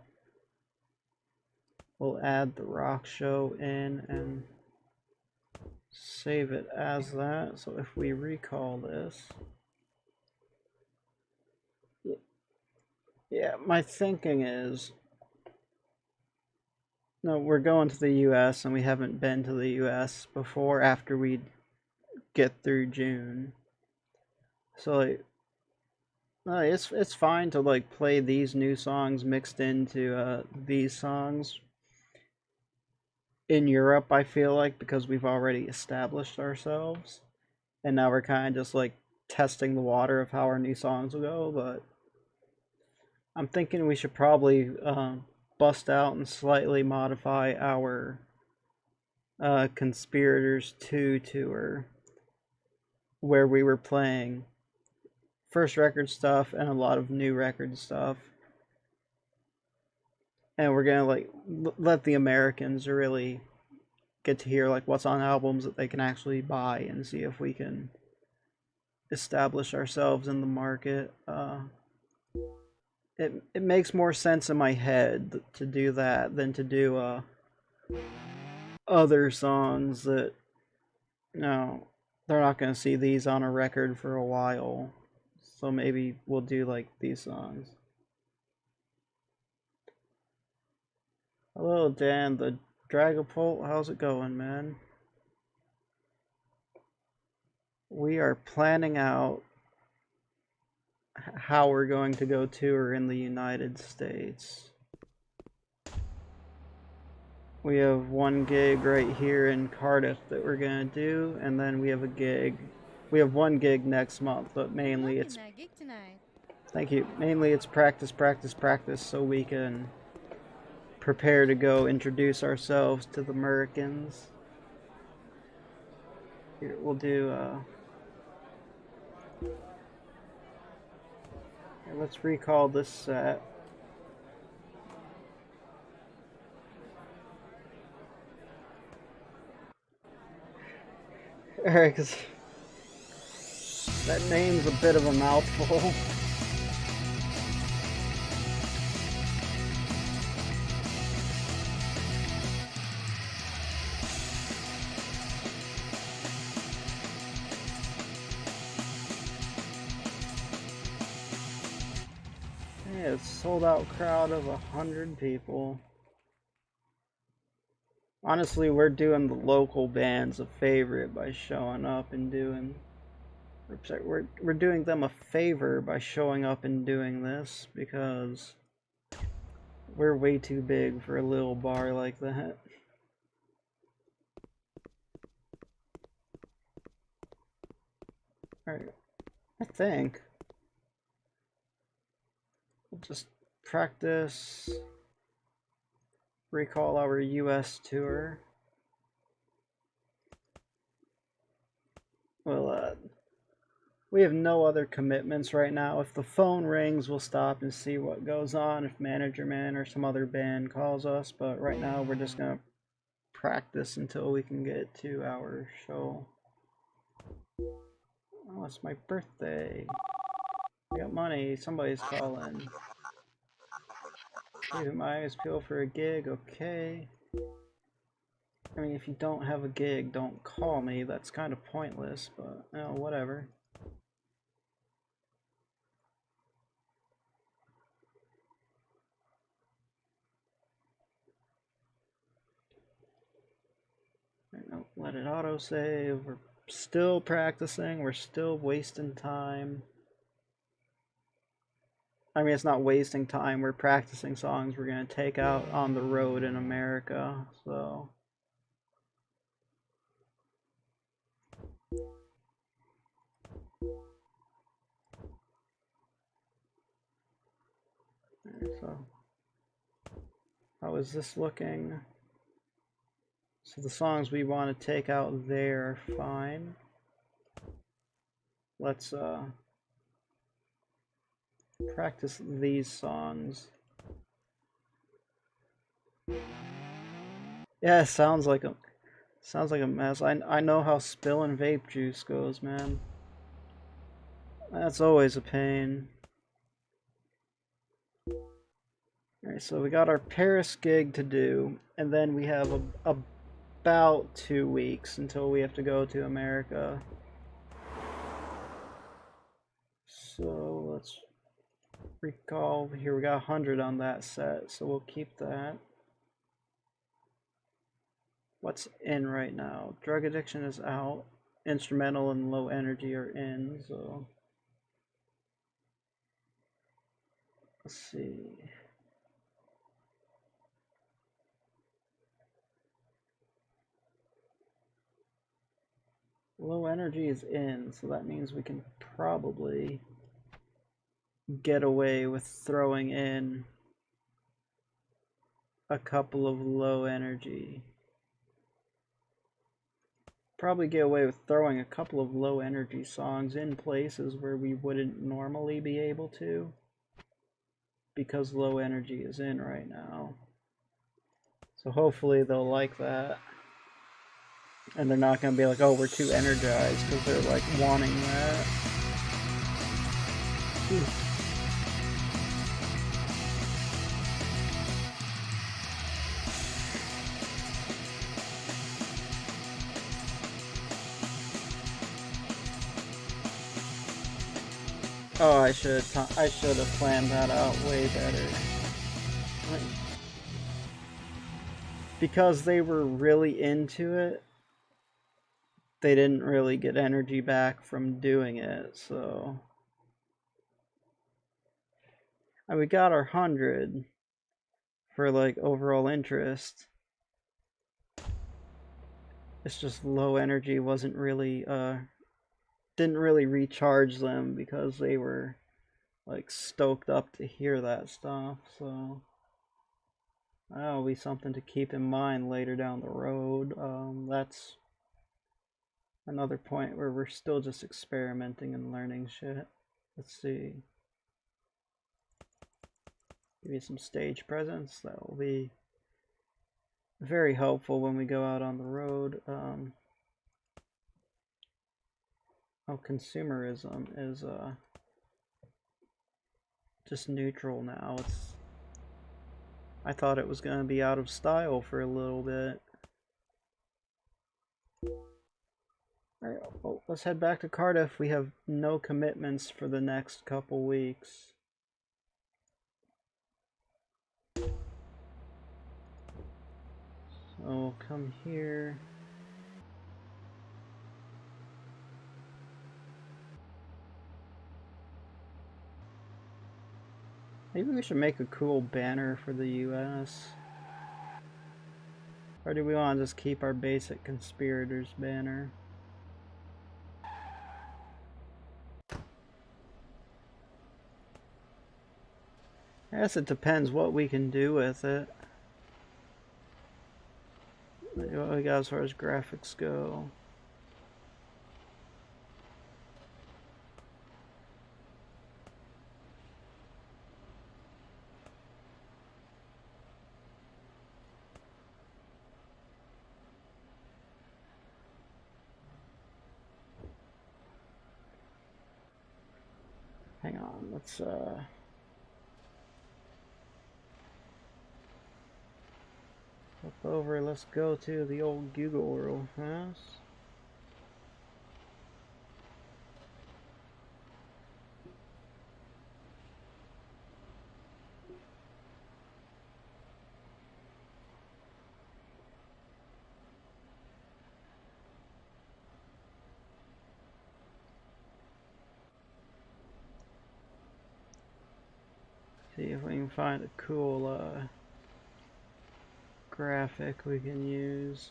We'll add the rock show in and save it as that. So if we recall this, yeah, my thinking is, no, we're going to the US and we haven't been to the US before after we get through June. So like, it's fine to like play these new songs mixed into these songs in Europe, I feel like, because we've already established ourselves and now we're kind of just like testing the water of how our new songs will go. But I'm thinking we should probably bust out and slightly modify our Conspirators 2 tour, where we were playing first record stuff and a lot of new record stuff, and we're gonna like let the Americans really get to hear like what's on albums that they can actually buy and see if we can establish ourselves in the market. It makes more sense in my head to do that than to do other songs that, no, they're not going to see these on a record for a while. So maybe we'll do like these songs. Hello, Dan, the Dragapult. How's it going, man? We are planning out how we're going to go tour in the United States. We have one gig right here in Cardiff that we're gonna do, and then we have a gig. We have one gig next month, but mainly it's... Thank you. Mainly it's practice, practice, practice, so we can prepare to go introduce ourselves to the Americans. Here, we'll do, here, let's recall this set. Alright, because that name's a bit of a mouthful. Yeah, it's a sold out crowd of 100 people. Honestly, we're doing the local bands a favor by showing up and doing... We're doing them a favor by showing up and doing this, because we're way too big for a little bar like that. Alright, I think we'll just practice, recall our US tour. Well, we have no other commitments right now. If the phone rings, we'll stop and see what goes on, if Manager Man or some other band calls us, but right now we're just gonna practice until we can get to our show. Oh, it's my birthday. I got money. Somebody's calling. Keep my eyes peeled for a gig. Okay. I mean, if you don't have a gig, don't call me. That's kind of pointless, but, you know, whatever. Let it autosave. We're still practicing. We're still wasting time. I mean, it's not wasting time. We're practicing songs we're going to take out on the road in America. So... So, how is this looking? So the songs we want to take out there are fine. Let's practice these songs. Yeah, it sounds like a mess. I know how spilling vape juice goes, man. That's always a pain. Alright, so we got our Paris gig to do, and then we have about 2 weeks until we have to go to America. So let's recall here, we got 100 on that set, so we'll keep that. What's in right now? Drug Addiction is out. Instrumental and Low Energy are in, so let's see. Low Energy is in, so that means we can probably get away with throwing in a couple of Low Energy. Probably get away with throwing a couple of Low Energy songs in places where we wouldn't normally be able to, because Low Energy is in right now. So hopefully they'll like that. And they're not going to be like, oh, we're too energized, because they're like wanting that. Oh, I should have planned that out way better. Because they were really into it, they didn't really get energy back from doing it, so... And we got our 100 for, like, overall interest. It's just low energy wasn't really, didn't really recharge them because they were, like, stoked up to hear that stuff, so... That'll be something to keep in mind later down the road. That's another point where we're still just experimenting and learning shit. Let's see. Give you some stage presence. That will be very helpful when we go out on the road. Oh, consumerism is just neutral now. I thought it was going to be out of style for a little bit. Alright, well, let's head back to Cardiff. We have no commitments for the next couple weeks. So come here. Maybe we should make a cool banner for the US. Or do we want to just keep our basic Conspirators banner? I guess it depends what we can do with it. What we got as far as graphics go. Hang on, let's flip over, let's go to the old Google real fast. See if we can find a cool graphic we can use.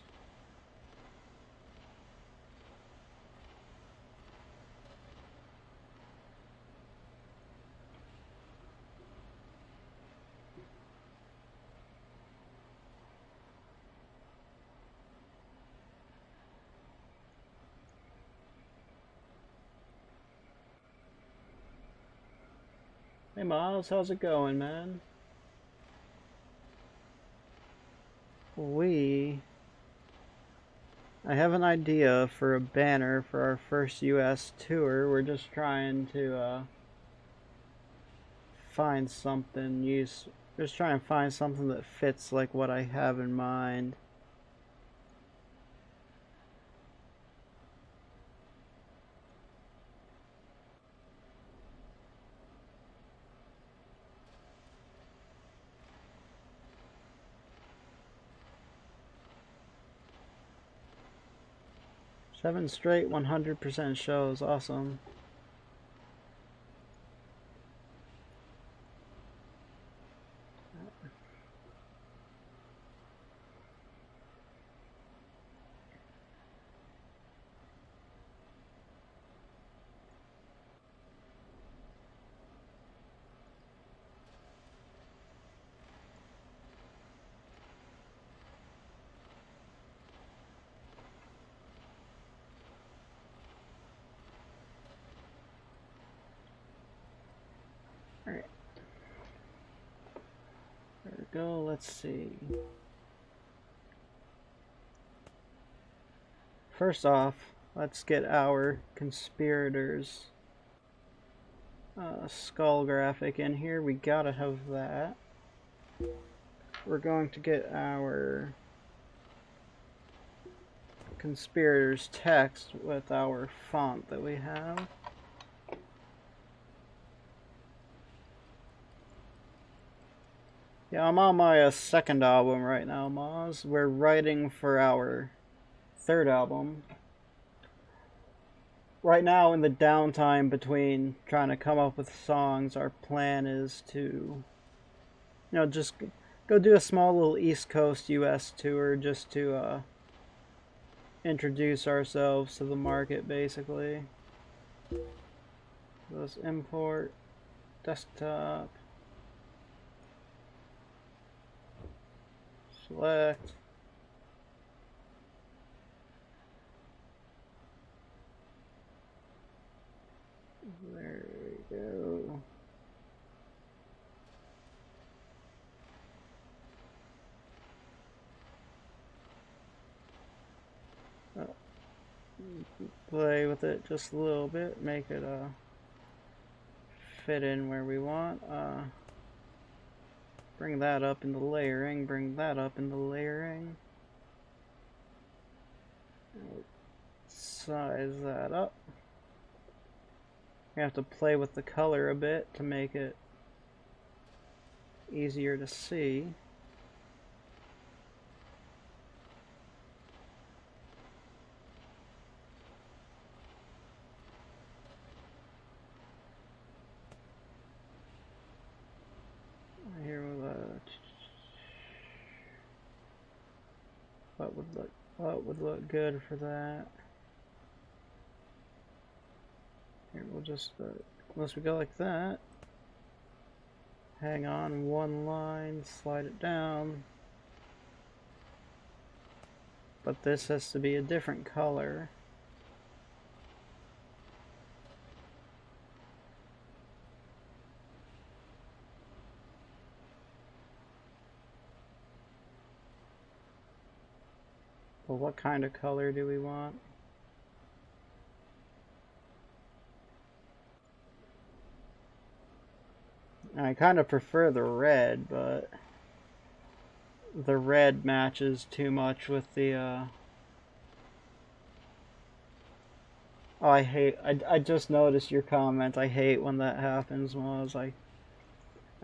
Hey Miles, how's it going, man? I have an idea for a banner for our first US tour. We're just trying to find something just trying to find something that fits like what I have in mind. Seven straight 100% shows, awesome. Alright. There we go, let's see. First off, let's get our conspirators skull graphic in here. We gotta have that. We're going to get our Conspirators text with our font that we have. Yeah, I'm on my second album right now, Moz. We're writing for our third album. Right now, in the downtime between trying to come up with songs, our plan is to, just go do a small little East Coast US tour just to introduce ourselves to the market, basically. Let's import desktop, select. There we go. Play with it just a little bit, make it fit in where we want. Bring that up into layering, bring that up into layering. Size that up. We have to play with the color a bit to make it easier to see. Here what would look good for that? Here we'll just unless we go like that. Hang on one line, slide it down. But this has to be a different color. Well, what kind of color do we want? I kind of prefer the red, but the red matches too much with the Oh, I just noticed your comment. I hate when that happens, Moz. I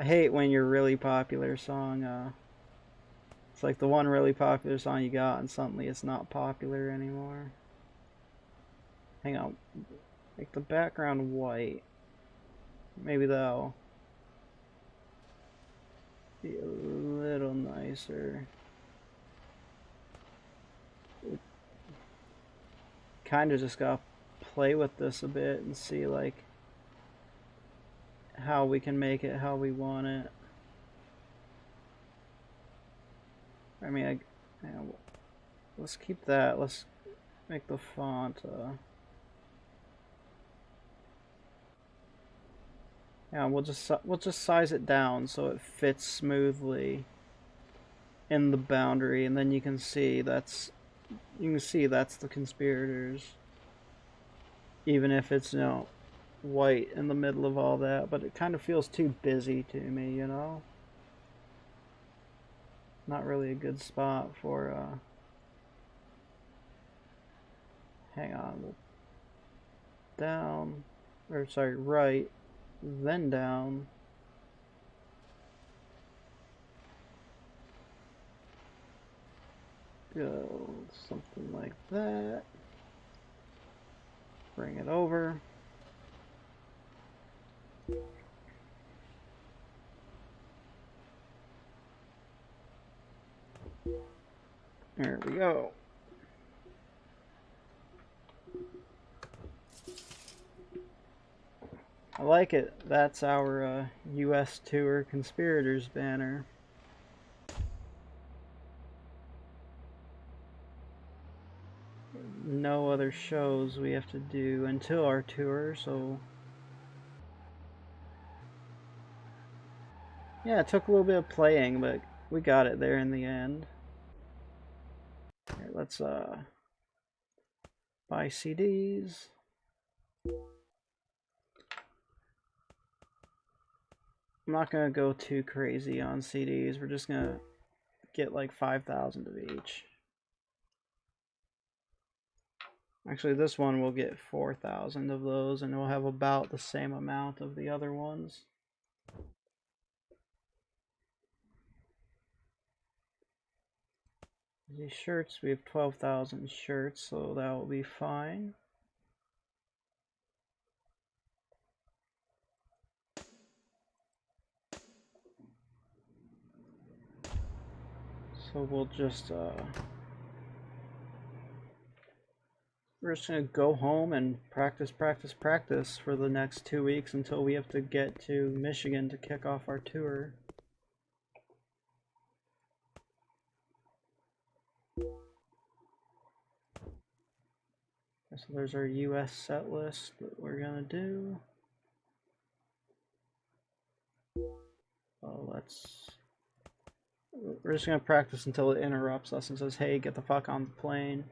hate when your really popular song it's like the one really popular song you got and suddenly it's not popular anymore. Hang on. Make the background white. Maybe that'll be a little nicer. Kind of just gotta play with this a bit and see like how we can make it how we want it. I mean, let's keep that. Let's make the font. Yeah, we'll just size it down so it fits smoothly in the boundary, and then you can see that's the Conspirators. Even if it's white in the middle of all that, but it kind of feels too busy to me, Not really a good spot for hang on. Down, or sorry, right, then down. Go something like that. Bring it over. There we go. I like it. That's our US tour Conspirators banner. No other shows we have to do until our tour, so yeah, it took a little bit of playing, but we got it there in the end. Here, let's buy CDs. I'm not gonna go too crazy on CDs. We're just gonna get like 5,000 of each. Actually, this one will get 4,000 of those, and we'll have about the same amount of the other ones. These shirts, we have 12,000 shirts, so that will be fine. So we'll just, we're just gonna go home and practice for the next 2 weeks until we have to get to Michigan to kick off our tour. So there's our US set list that we're gonna do. We're just gonna practice until it interrupts us and says, hey, get the fuck on the plane.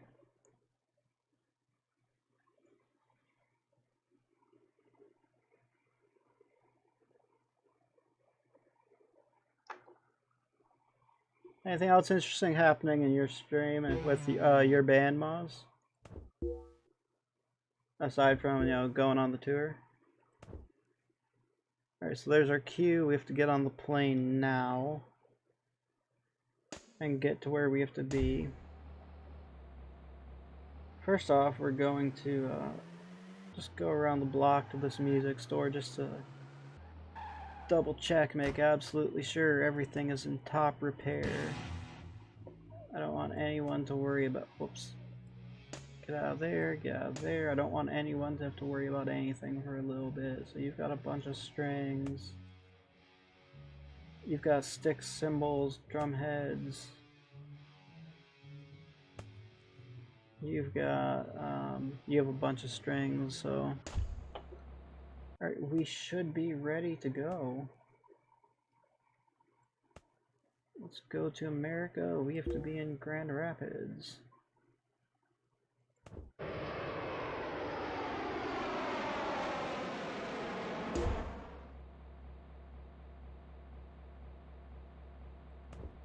Anything else interesting happening in your stream and with your band, Moz? Aside from, going on the tour? Alright, so there's our queue. We have to get on the plane now and get to where we have to be. First off, we're going to just go around the block to this music store just to double check, make absolutely sure everything is in top repair. I don't want anyone to worry about, whoops. Get out of there, get out of there. I don't want anyone to have to worry about anything for a little bit. So you've got a bunch of strings. You've got sticks, cymbals, drum heads. You've got, you have a bunch of strings, so. Alright, we should be ready to go. Let's go to America. We have to be in Grand Rapids.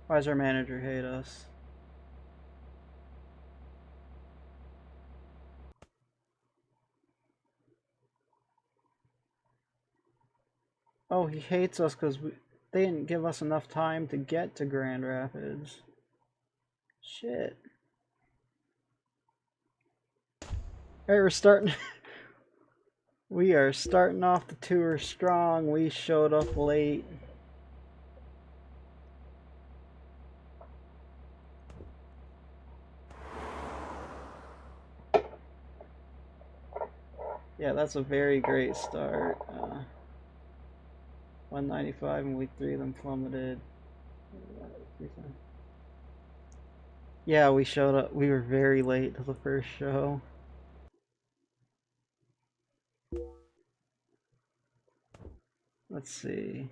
Why does our manager hate us? Oh, he hates us because they didn't give us enough time to get to Grand Rapids. Shit. Alright, we're starting. We are starting off the tour strong. We showed up late. Yeah, that's a very great start. 195 and week 3 of them plummeted. Yeah, we showed up. We were very late to the first show. Let's see.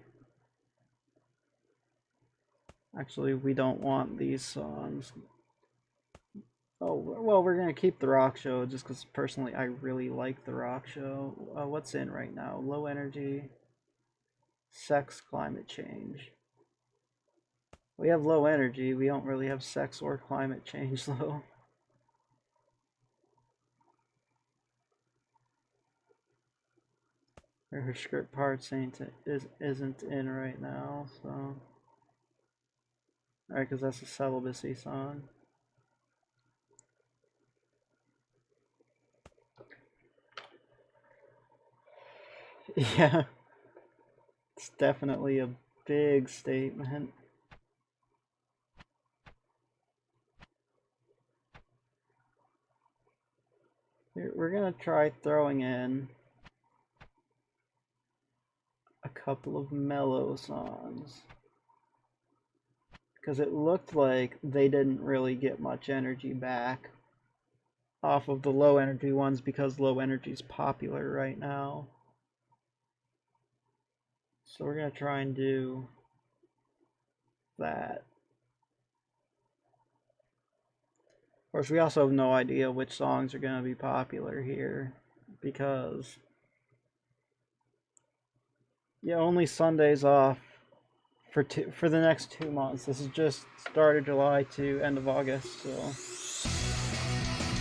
Actually, we don't want these songs. Oh, well, we're going to keep the rock show just because personally I really like the rock show. What's in right now? Low energy, sex, climate change. We have low energy. We don't really have sex or climate change, though. Her script parts isn't in right now, so. Alright, because that's a celibacy song. Yeah. It's definitely a big statement. We're gonna try throwing in a couple of mellow songs. Because it looked like they didn't really get much energy back off of the low energy ones because low energy is popular right now. So we're going to try and do that. Of course, we also have no idea which songs are going to be popular here because Yeah, only Sundays off for the next 2 months. This is just started July to end of August, so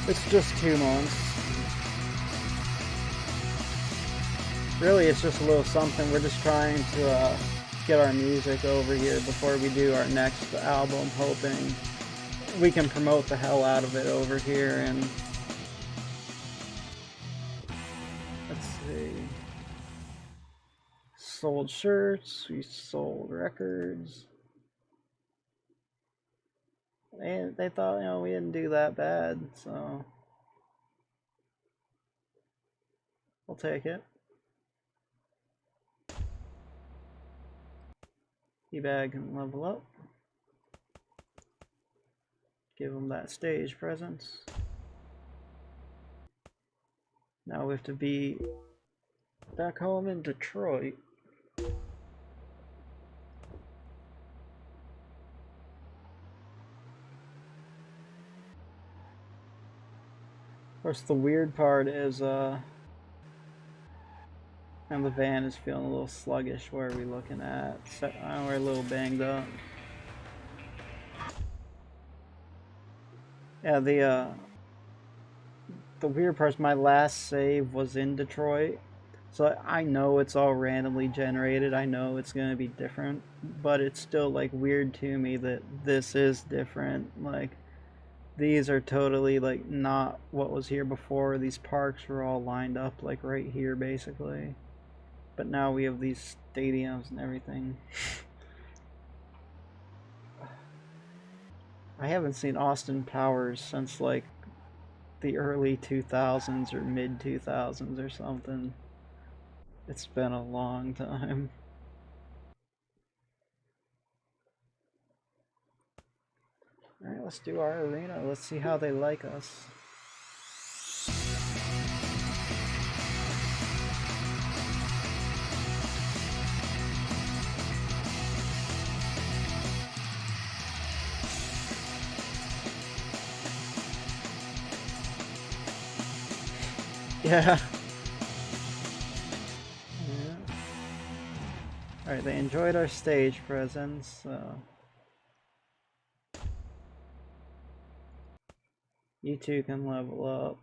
it's just 2 months. Really, it's just a little something. We're just trying to get our music over here before we do our next album, hoping we can promote the hell out of it over here. And let's see, sold shirts, we sold records, and they thought, we didn't do that bad, so we'll take it. E-Bag can level up. Give him that stage presence. Now we have to be back home in Detroit. Of course, the weird part is, and the van is feeling a little sluggish. Where are we looking at? We're a little banged up. Yeah, the weird part is my last save was in Detroit, so I know it's all randomly generated. I know it's gonna be different, but it's still like weird to me that this is different. Like, these are totally like not what was here before. These parks were all lined up like right here basically, but now we have these stadiums and everything. I haven't seen Austin Powers since like the early 2000s or mid 2000s or something. It's been a long time. Alright, let's do our arena. Let's see how they like us. Yeah. Alright, they enjoyed our stage presence, so you two can level up.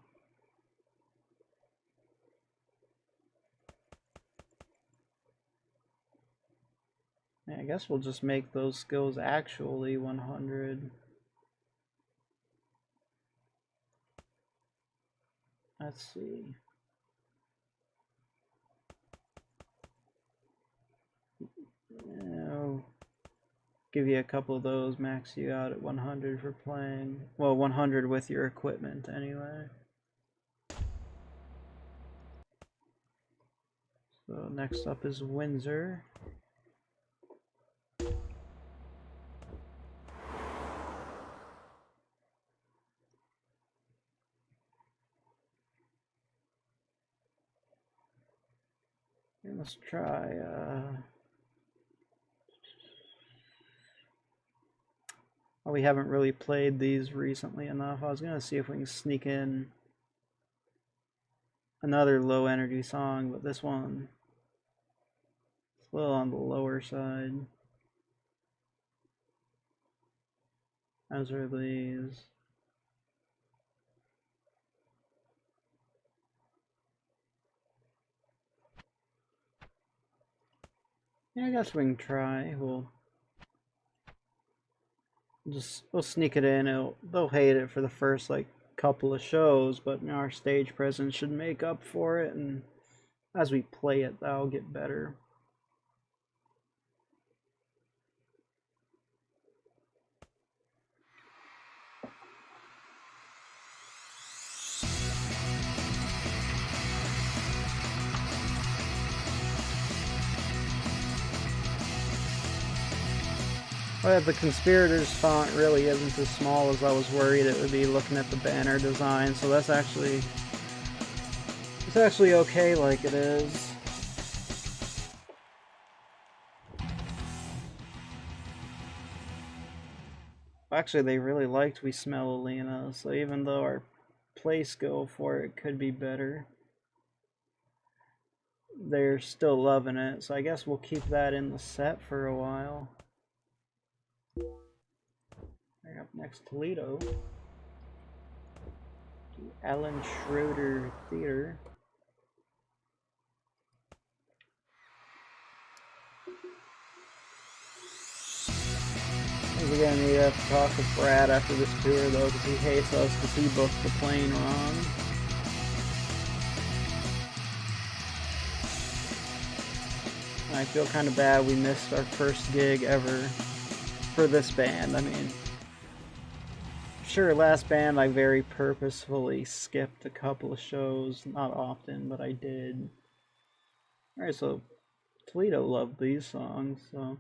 Yeah, I guess we'll just make those skills actually 100. Let's see. I'll give you a couple of those, max you out at 100 for playing. Well, 100 with your equipment anyway. So next up is Windsor. And let's try well, we haven't really played these recently enough. I was gonna see if we can sneak in another low energy song, but this one is a little on the lower side. As are these. Yeah, I guess we can try. We'll sneak it in. They'll hate it for the first like couple of shows, but our stage presence should make up for it, and as we play it, that'll get better. Oh yeah, the Conspirators font really isn't as small as I was worried it would be looking at the banner design, so it's actually okay like it is. Actually, they really liked We Smell Alina, so even though our play skill for it could be better, they're still loving it, so I guess we'll keep that in the set for a while. Right up next, Toledo. The Alan Schroeder Theater. We're gonna need to have to talk to Brad after this tour though, because he hates us because he booked the plane wrong. I feel kind of bad we missed our first gig ever for this band. I mean, sure, last band I very purposefully skipped a couple of shows, not often, but I did. Alright, so Toledo loved these songs, so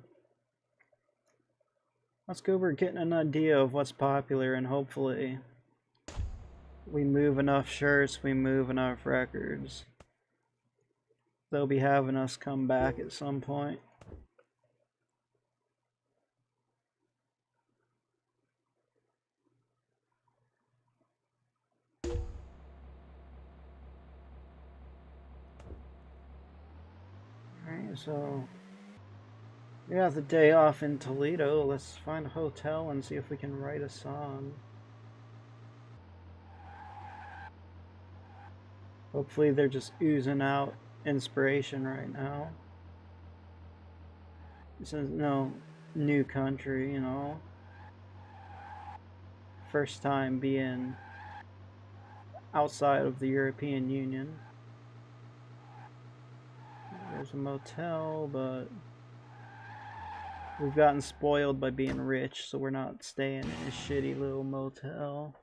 let's go. We're getting an idea of what's popular, and hopefully we move enough shirts, we move enough records. They'll be having us come back at some point. Alright, so we have the day off in Toledo. Let's find a hotel and see if we can write a song. Hopefully they're just oozing out inspiration right now. This is no new country, you know. First time being outside of the European Union. There's a motel, but we've gotten spoiled by being rich, so we're not staying in a shitty little motel.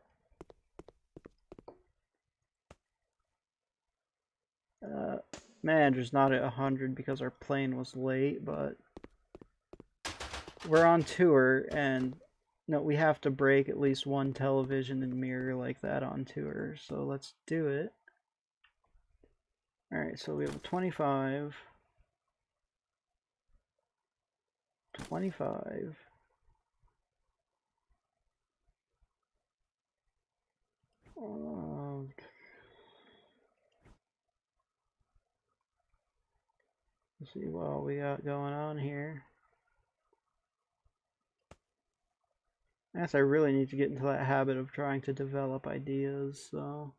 Manager's not at 100 because our plane was late, but we're on tour, and no, we have to break at least one television and mirror like that on tour, so let's do it. Alright, so we have a 25. 25. Let's see what we got going on here. I guess I really need to get into that habit of trying to develop ideas, so.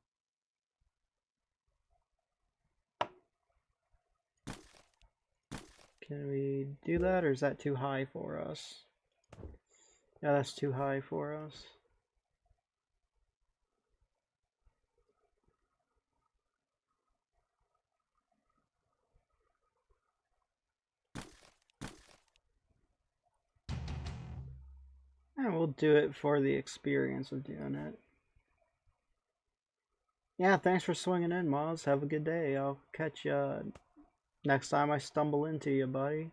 Can we do that, or is that too high for us? Yeah, that's too high for us. And we'll do it for the experience of doing it. Yeah, thanks for swinging in, Moz. Have a good day. I'll catch you next time I stumble into you, buddy.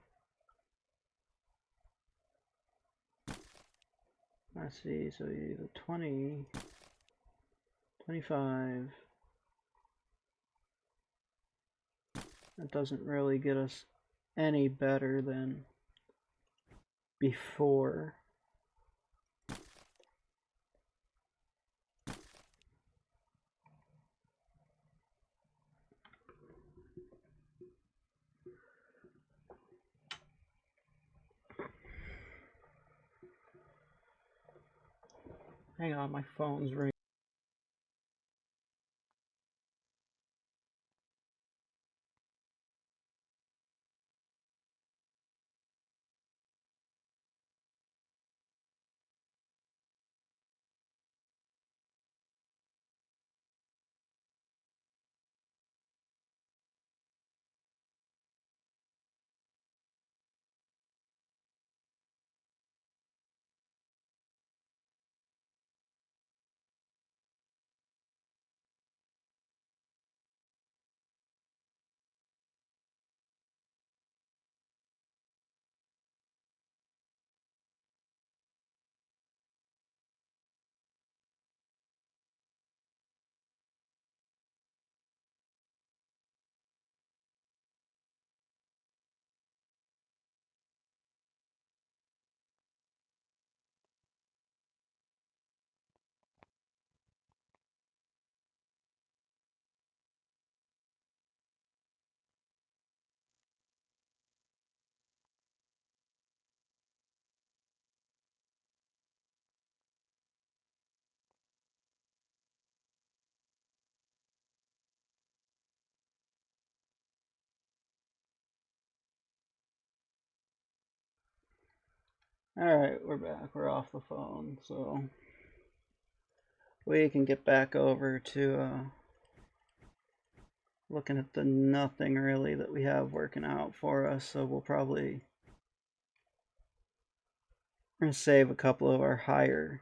Let's see, so you the 20, 25. That doesn't really get us any better than before. Hang on, my phone's ringing. Alright, we're back. We're off the phone, so we can get back over to looking at the nothing really that we have working out for us. So we're gonna save a couple of our higher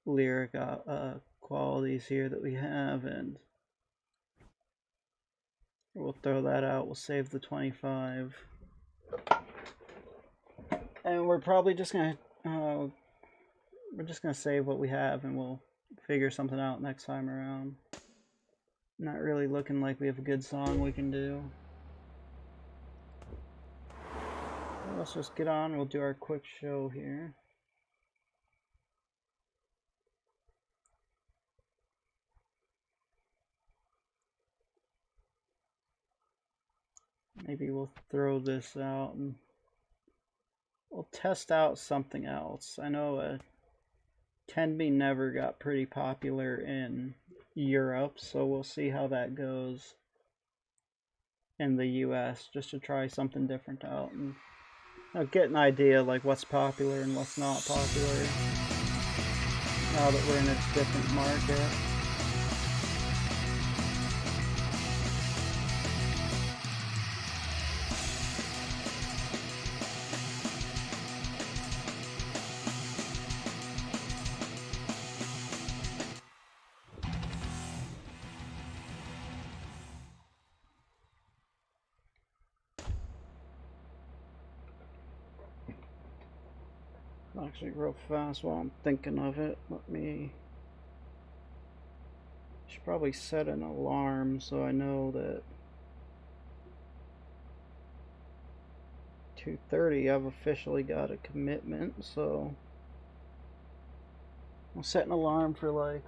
lyric qualities here that we have, and we'll throw that out. We'll save the 25, and we're probably just gonna save what we have, and we'll figure something out next time around. Not really looking like we have a good song we can do. Let's just get on. We'll do our quick show here. Maybe we'll throw this out and we'll test out something else. I know Can Be Never got pretty popular in Europe, so we'll see how that goes in the US, just to try something different out and get an idea like what's popular and what's not popular now that we're in a different market. Actually, real fast while I'm thinking of it, should probably set an alarm so I know that 2:30 I've officially got a commitment, so I'll set an alarm for like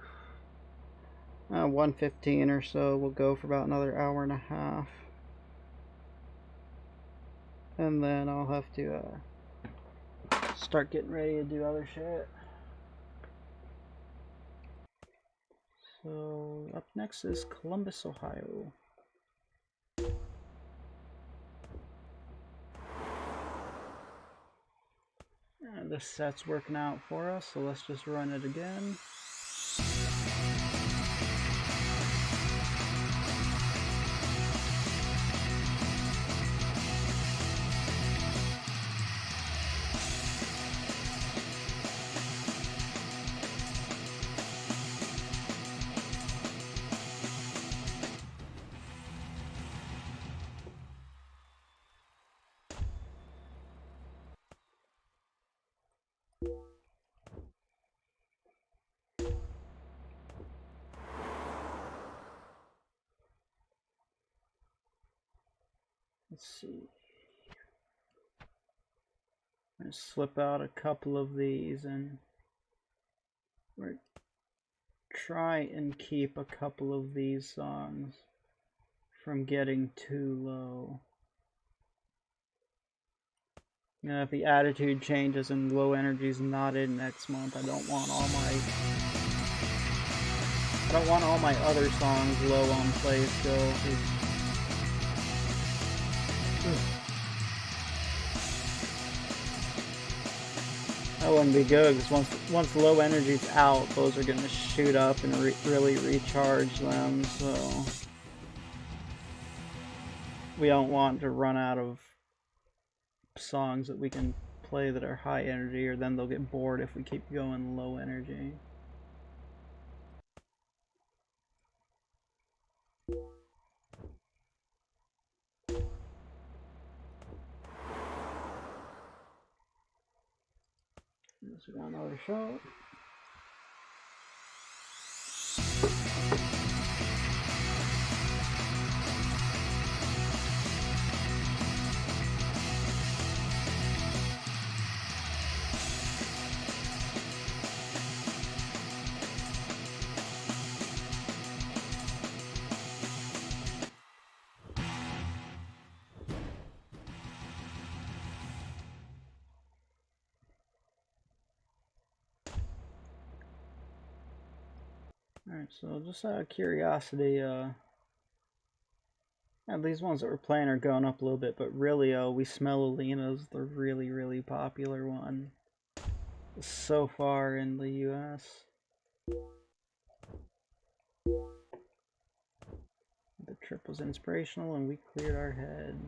1:15 or so. We'll go for about another hour and a half, and then I'll have to start getting ready to do other shit. So up next is Columbus, Ohio. And this set's working out for us, so let's just run it again. Let's see. I'm going to slip out a couple of these and we're try and keep a couple of these songs from getting too low. You know, if the attitude changes and low energy is not in next month, I don't want all my other songs low on play still. That wouldn't be good, because once low energy's out, those are gonna shoot up and really recharge them. So we don't want to run out of songs that we can play that are high energy, or then they'll get bored if we keep going low energy. So we got another shot. Alright, so just out of curiosity, And these ones that we're playing are going up a little bit, but really, We Smell Alina's the really, really popular one so far in the US. The trip was inspirational and we cleared our head.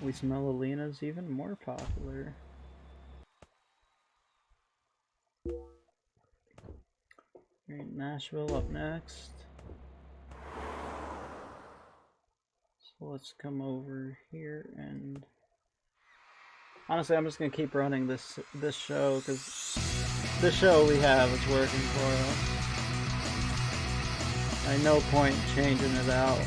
We Smell Alina's even more popular. Alright, Nashville up next. So let's come over here and honestly, I'm just gonna keep running this show because the show we have is working for us. I no point changing it out.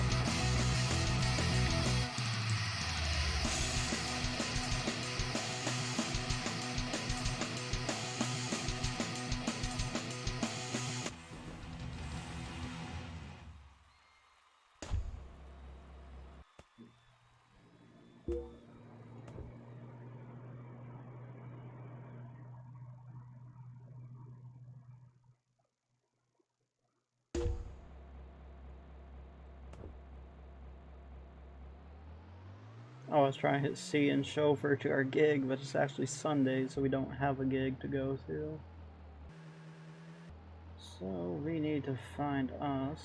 Oh, I was trying to hit C and chauffeur to our gig, but it's actually Sunday, so we don't have a gig to go to. So we need to find us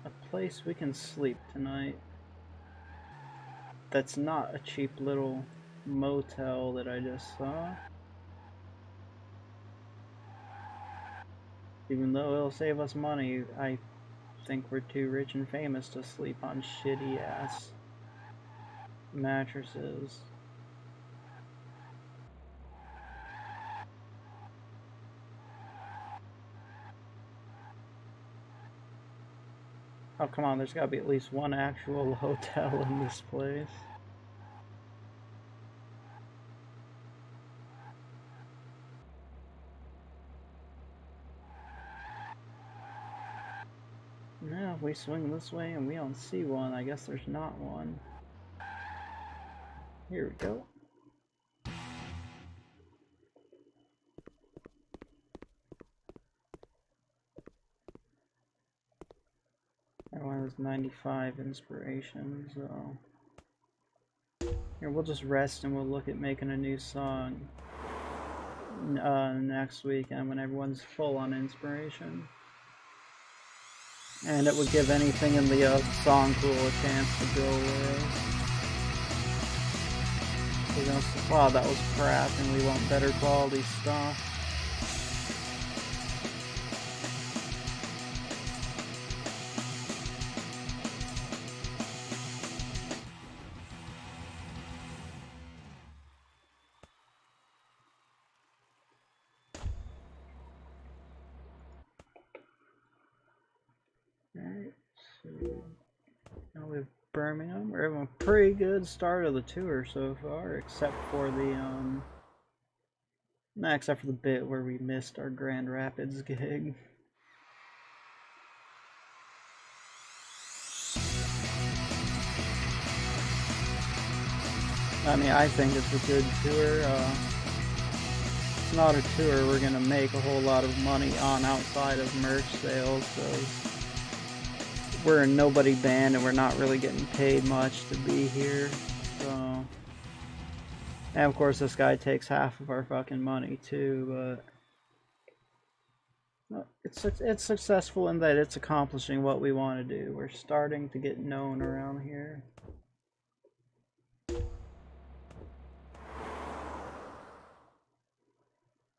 a place we can sleep tonight that's not a cheap little motel that I just saw. Even though it'll save us money, I think we're too rich and famous to sleep on shitty ass mattresses. Oh, come on, there's gotta be at least one actual hotel in this place. No, if we swing this way and we don't see one, I guess there's not one. Here we go. That one was 95 inspiration, so... Here, we'll just rest and we'll look at making a new song next weekend when everyone's full on inspiration. And it would give anything in the song pool a chance to go away. We're gonna say, wow, that was crap, and we want better quality stuff. Alright, so now we have Birmingham. We're having a pretty good start of the tour so far, except for the except for the bit where we missed our Grand Rapids gig. I mean, I think it's a good tour. It's not a tour we're gonna make a whole lot of money on outside of merch sales, because we're a nobody band and we're not really getting paid much to be here. So, and of course, this guy takes half of our fucking money too. But it's successful in that it's accomplishing what we want to do. We're starting to get known around here.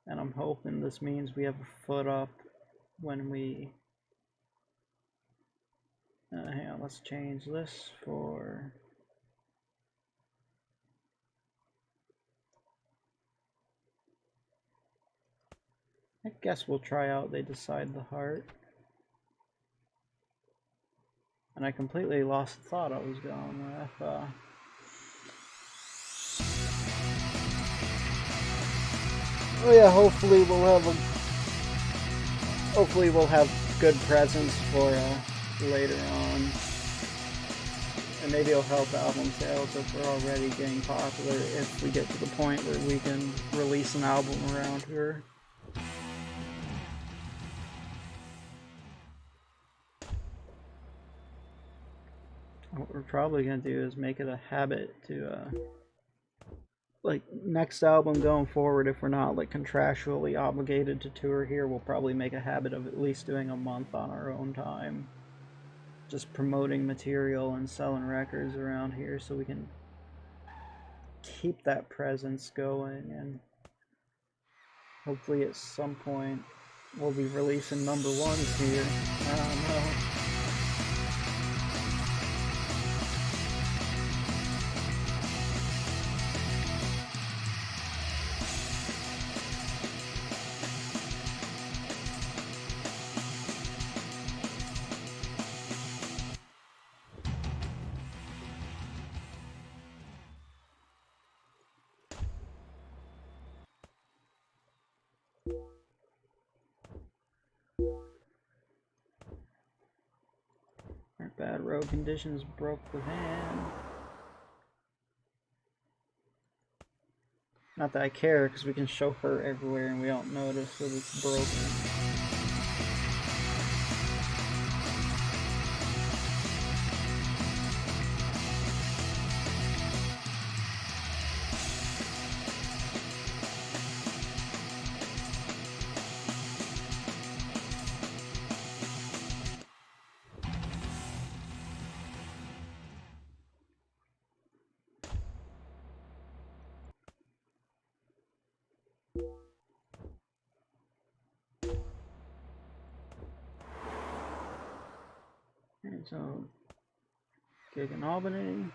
And I'm hoping this means we have a foot up when we... hang on, let's change this for... I guess we'll try out They Decide the Heart. And I completely lost the thought I was going with. Oh yeah, hopefully we'll have good presents for later on, and maybe it'll help album sales if we're already getting popular. If we get to the point where we can release an album around here. What we're probably gonna do is make it a habit to like next album going forward, if we're not like contractually obligated to tour here, we'll probably make a habit of at least doing a month on our own time, just promoting material and selling records around here so we can keep that presence going, and hopefully at some point we'll be releasing #1s here. I don't know. Our bad road conditions broke the van. Not that I care, because we can show her everywhere and we don't notice that it's broken. And so, gig in Albany.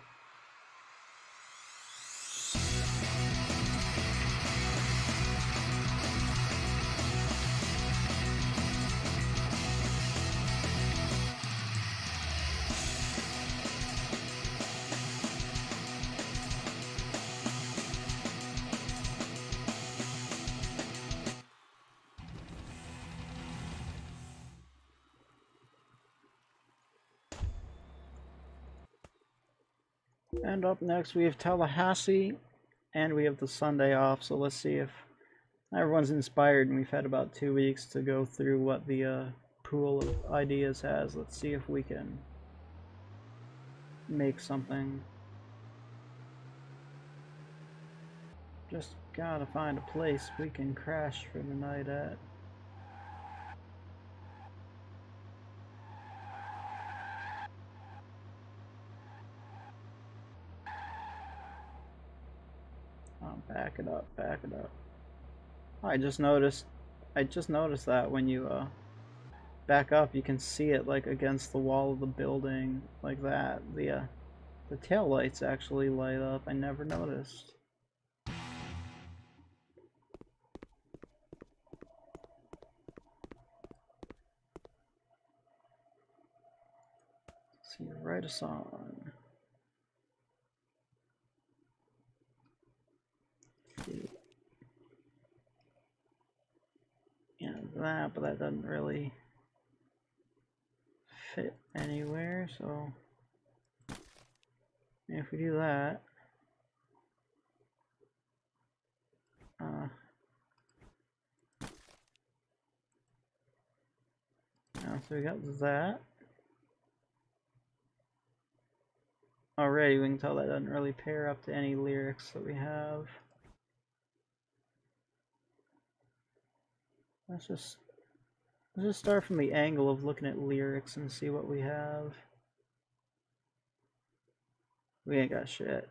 And up next we have Tallahassee, and we have the Sunday off, so let's see if everyone's inspired, and we've had about 2 weeks to go through what the pool of ideas has. Let's see if we can make something. Just gotta find a place we can crash for the night at. Oh, back it up, back it up. Oh, I just noticed that when you back up, you can see it like against the wall of the building, like that. The tail lights actually light up. I never noticed. Let's see, write a song. Yeah, that, but that doesn't really fit anywhere, so if we do that, so we got that. Already we can tell that doesn't really pair up to any lyrics that we have. Let's just start from the angle of looking at lyrics and see what we have. We ain't got shit.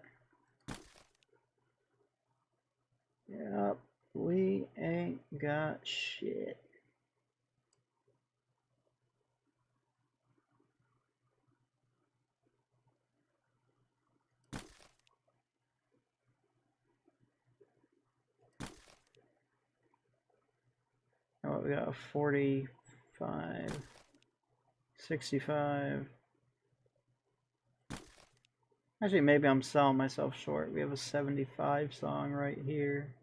Yep, we ain't got shit. Oh, we got a 45, 65. Actually, maybe I'm selling myself short. We have a 75 song right here.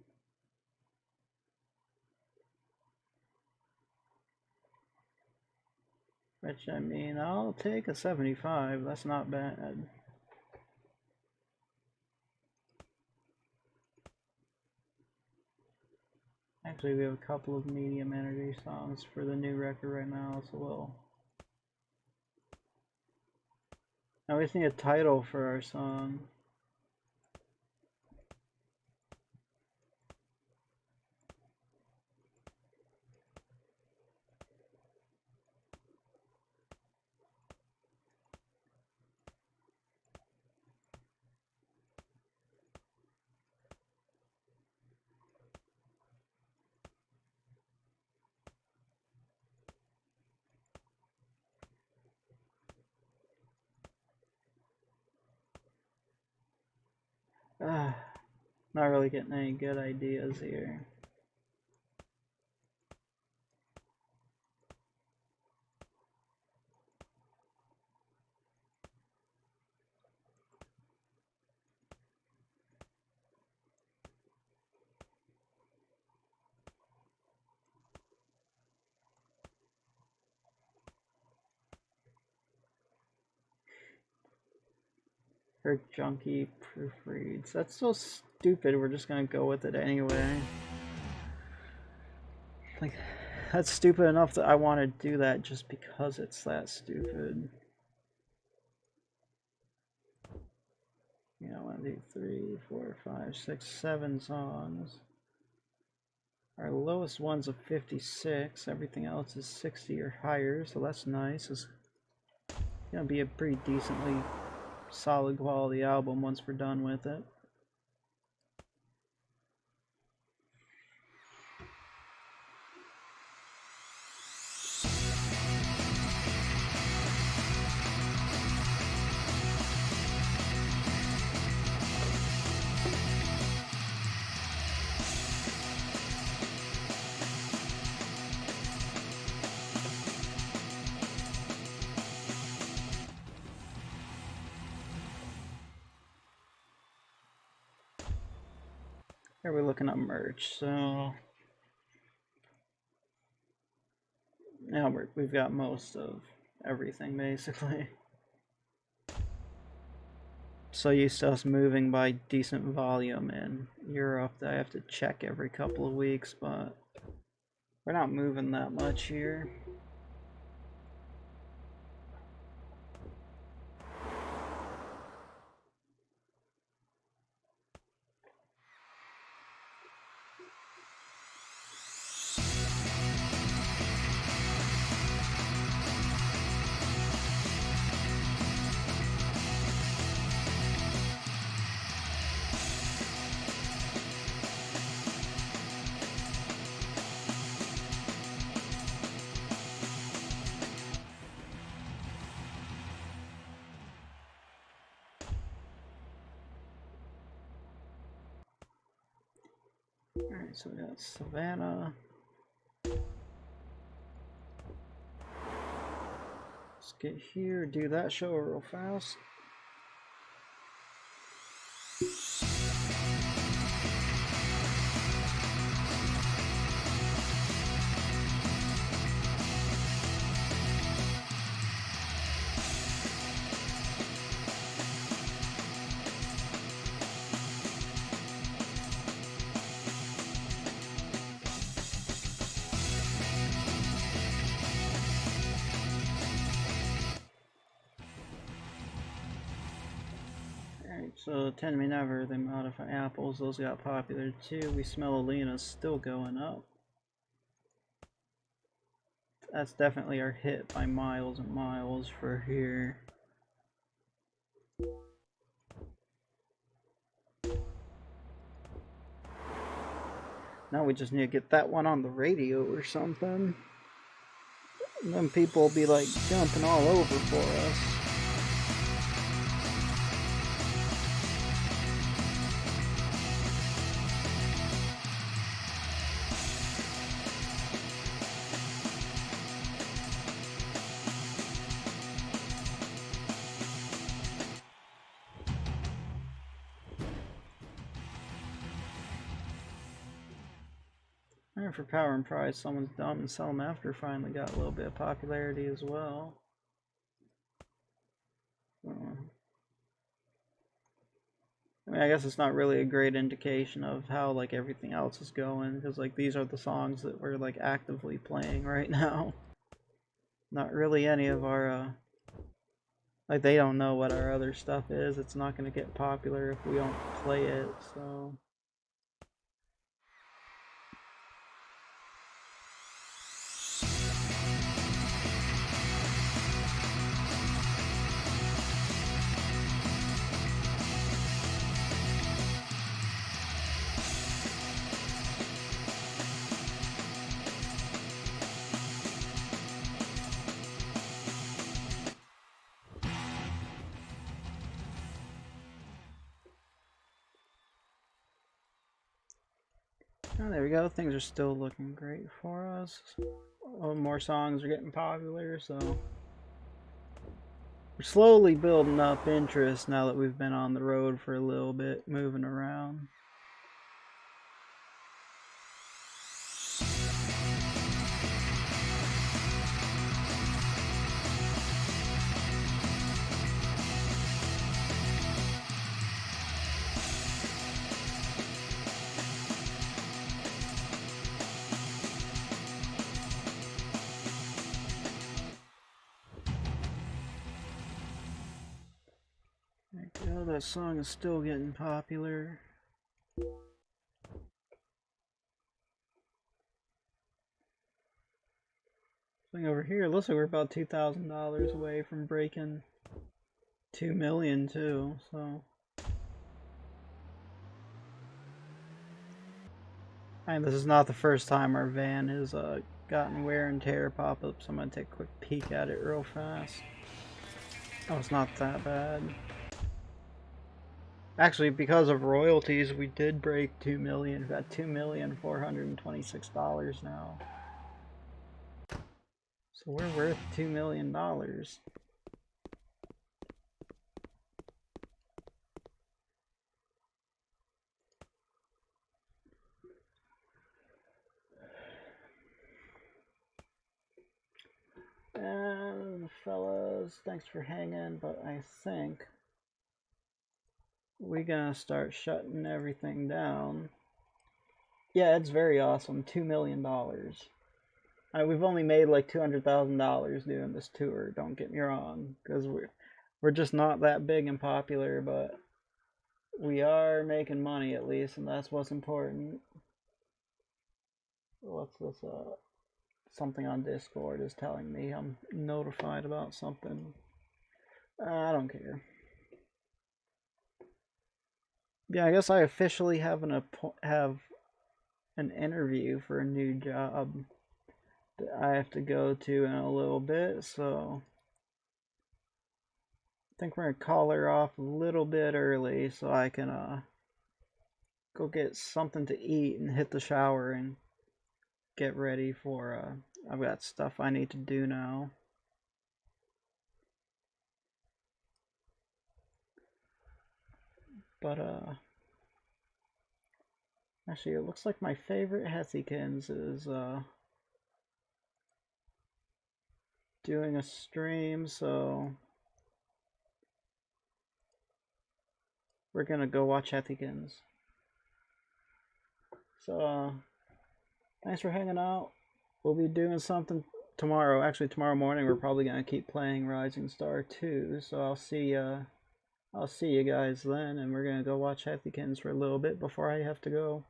Which, I mean, I'll take a 75. That's not bad. Actually, we have a couple of medium energy songs for the new record right now, so we'll... Now we just need a title for our song. Not really getting any good ideas here. Her junkie proofreads. That's so stupid. We're just gonna go with it anyway. Like, that's stupid enough that I want to do that just because it's that stupid. You know, 1, 2, 3, 4, 5, 6, 7 songs. Our lowest one's a 56. Everything else is 60 or higher, so that's nice. It's gonna be a pretty decently solid quality album once we're done with it. Here we're looking at merch, so now we've got most of everything basically. So used to us moving by decent volume in Europe that I have to check every couple of weeks, but we're not moving that much here. Alright, so we got Savannah. Let's get here, do that show real fast. So 10 Me Never, they modify apples, those got popular too. We Smell Alina's still going up. That's definitely our hit by miles and miles for here. Now we just need to get that one on the radio or something. And then people will be like jumping all over for us. And for Power and Prize, Someone's Dumb and Sell 'em After finally got a little bit of popularity as well. I mean, I guess it's not really a great indication of how like everything else is going, because like these are the songs that we're like actively playing right now. Not really any of our like they don't know what our other stuff is. It's not going to get popular if we don't play it. So oh, there we go. Things are still looking great for us. More songs are getting popular, so we're slowly building up interest now that we've been on the road for a little bit, moving around. There we go. That song is still getting popular. Thing over here, looks like we're about $2,000 away from breaking 2 million too, so and this is not the first time our van has gotten wear and tear pop-ups. I'm gonna take a quick peek at it real fast. Oh, it's not that bad. Actually, because of royalties, we did break 2 million. We've got $2,426 now. So we're worth $2 million. And fellas, thanks for hanging, but I think we're gonna start shutting everything down. Yeah, it's very awesome. $2 million. We've only made like $200,000 doing this tour. Don't get me wrong, because we're just not that big and popular, but we are making money at least, and that's what's important. What's this? Something on Discord is telling me I'm notified about something. I don't care. Yeah, I guess I officially have an interview for a new job that I have to go to in a little bit, so I think we're gonna call her off a little bit early so I can go get something to eat and hit the shower and get ready for I've got stuff I need to do now. But actually, it looks like my favorite Hethykins is doing a stream, so we're gonna go watch Hethykins. So thanks for hanging out. We'll be doing something tomorrow. Actually, tomorrow morning we're probably gonna keep playing Rising Star 2. So I'll see you guys then, and we're gonna go watch Hethykins for a little bit before I have to go.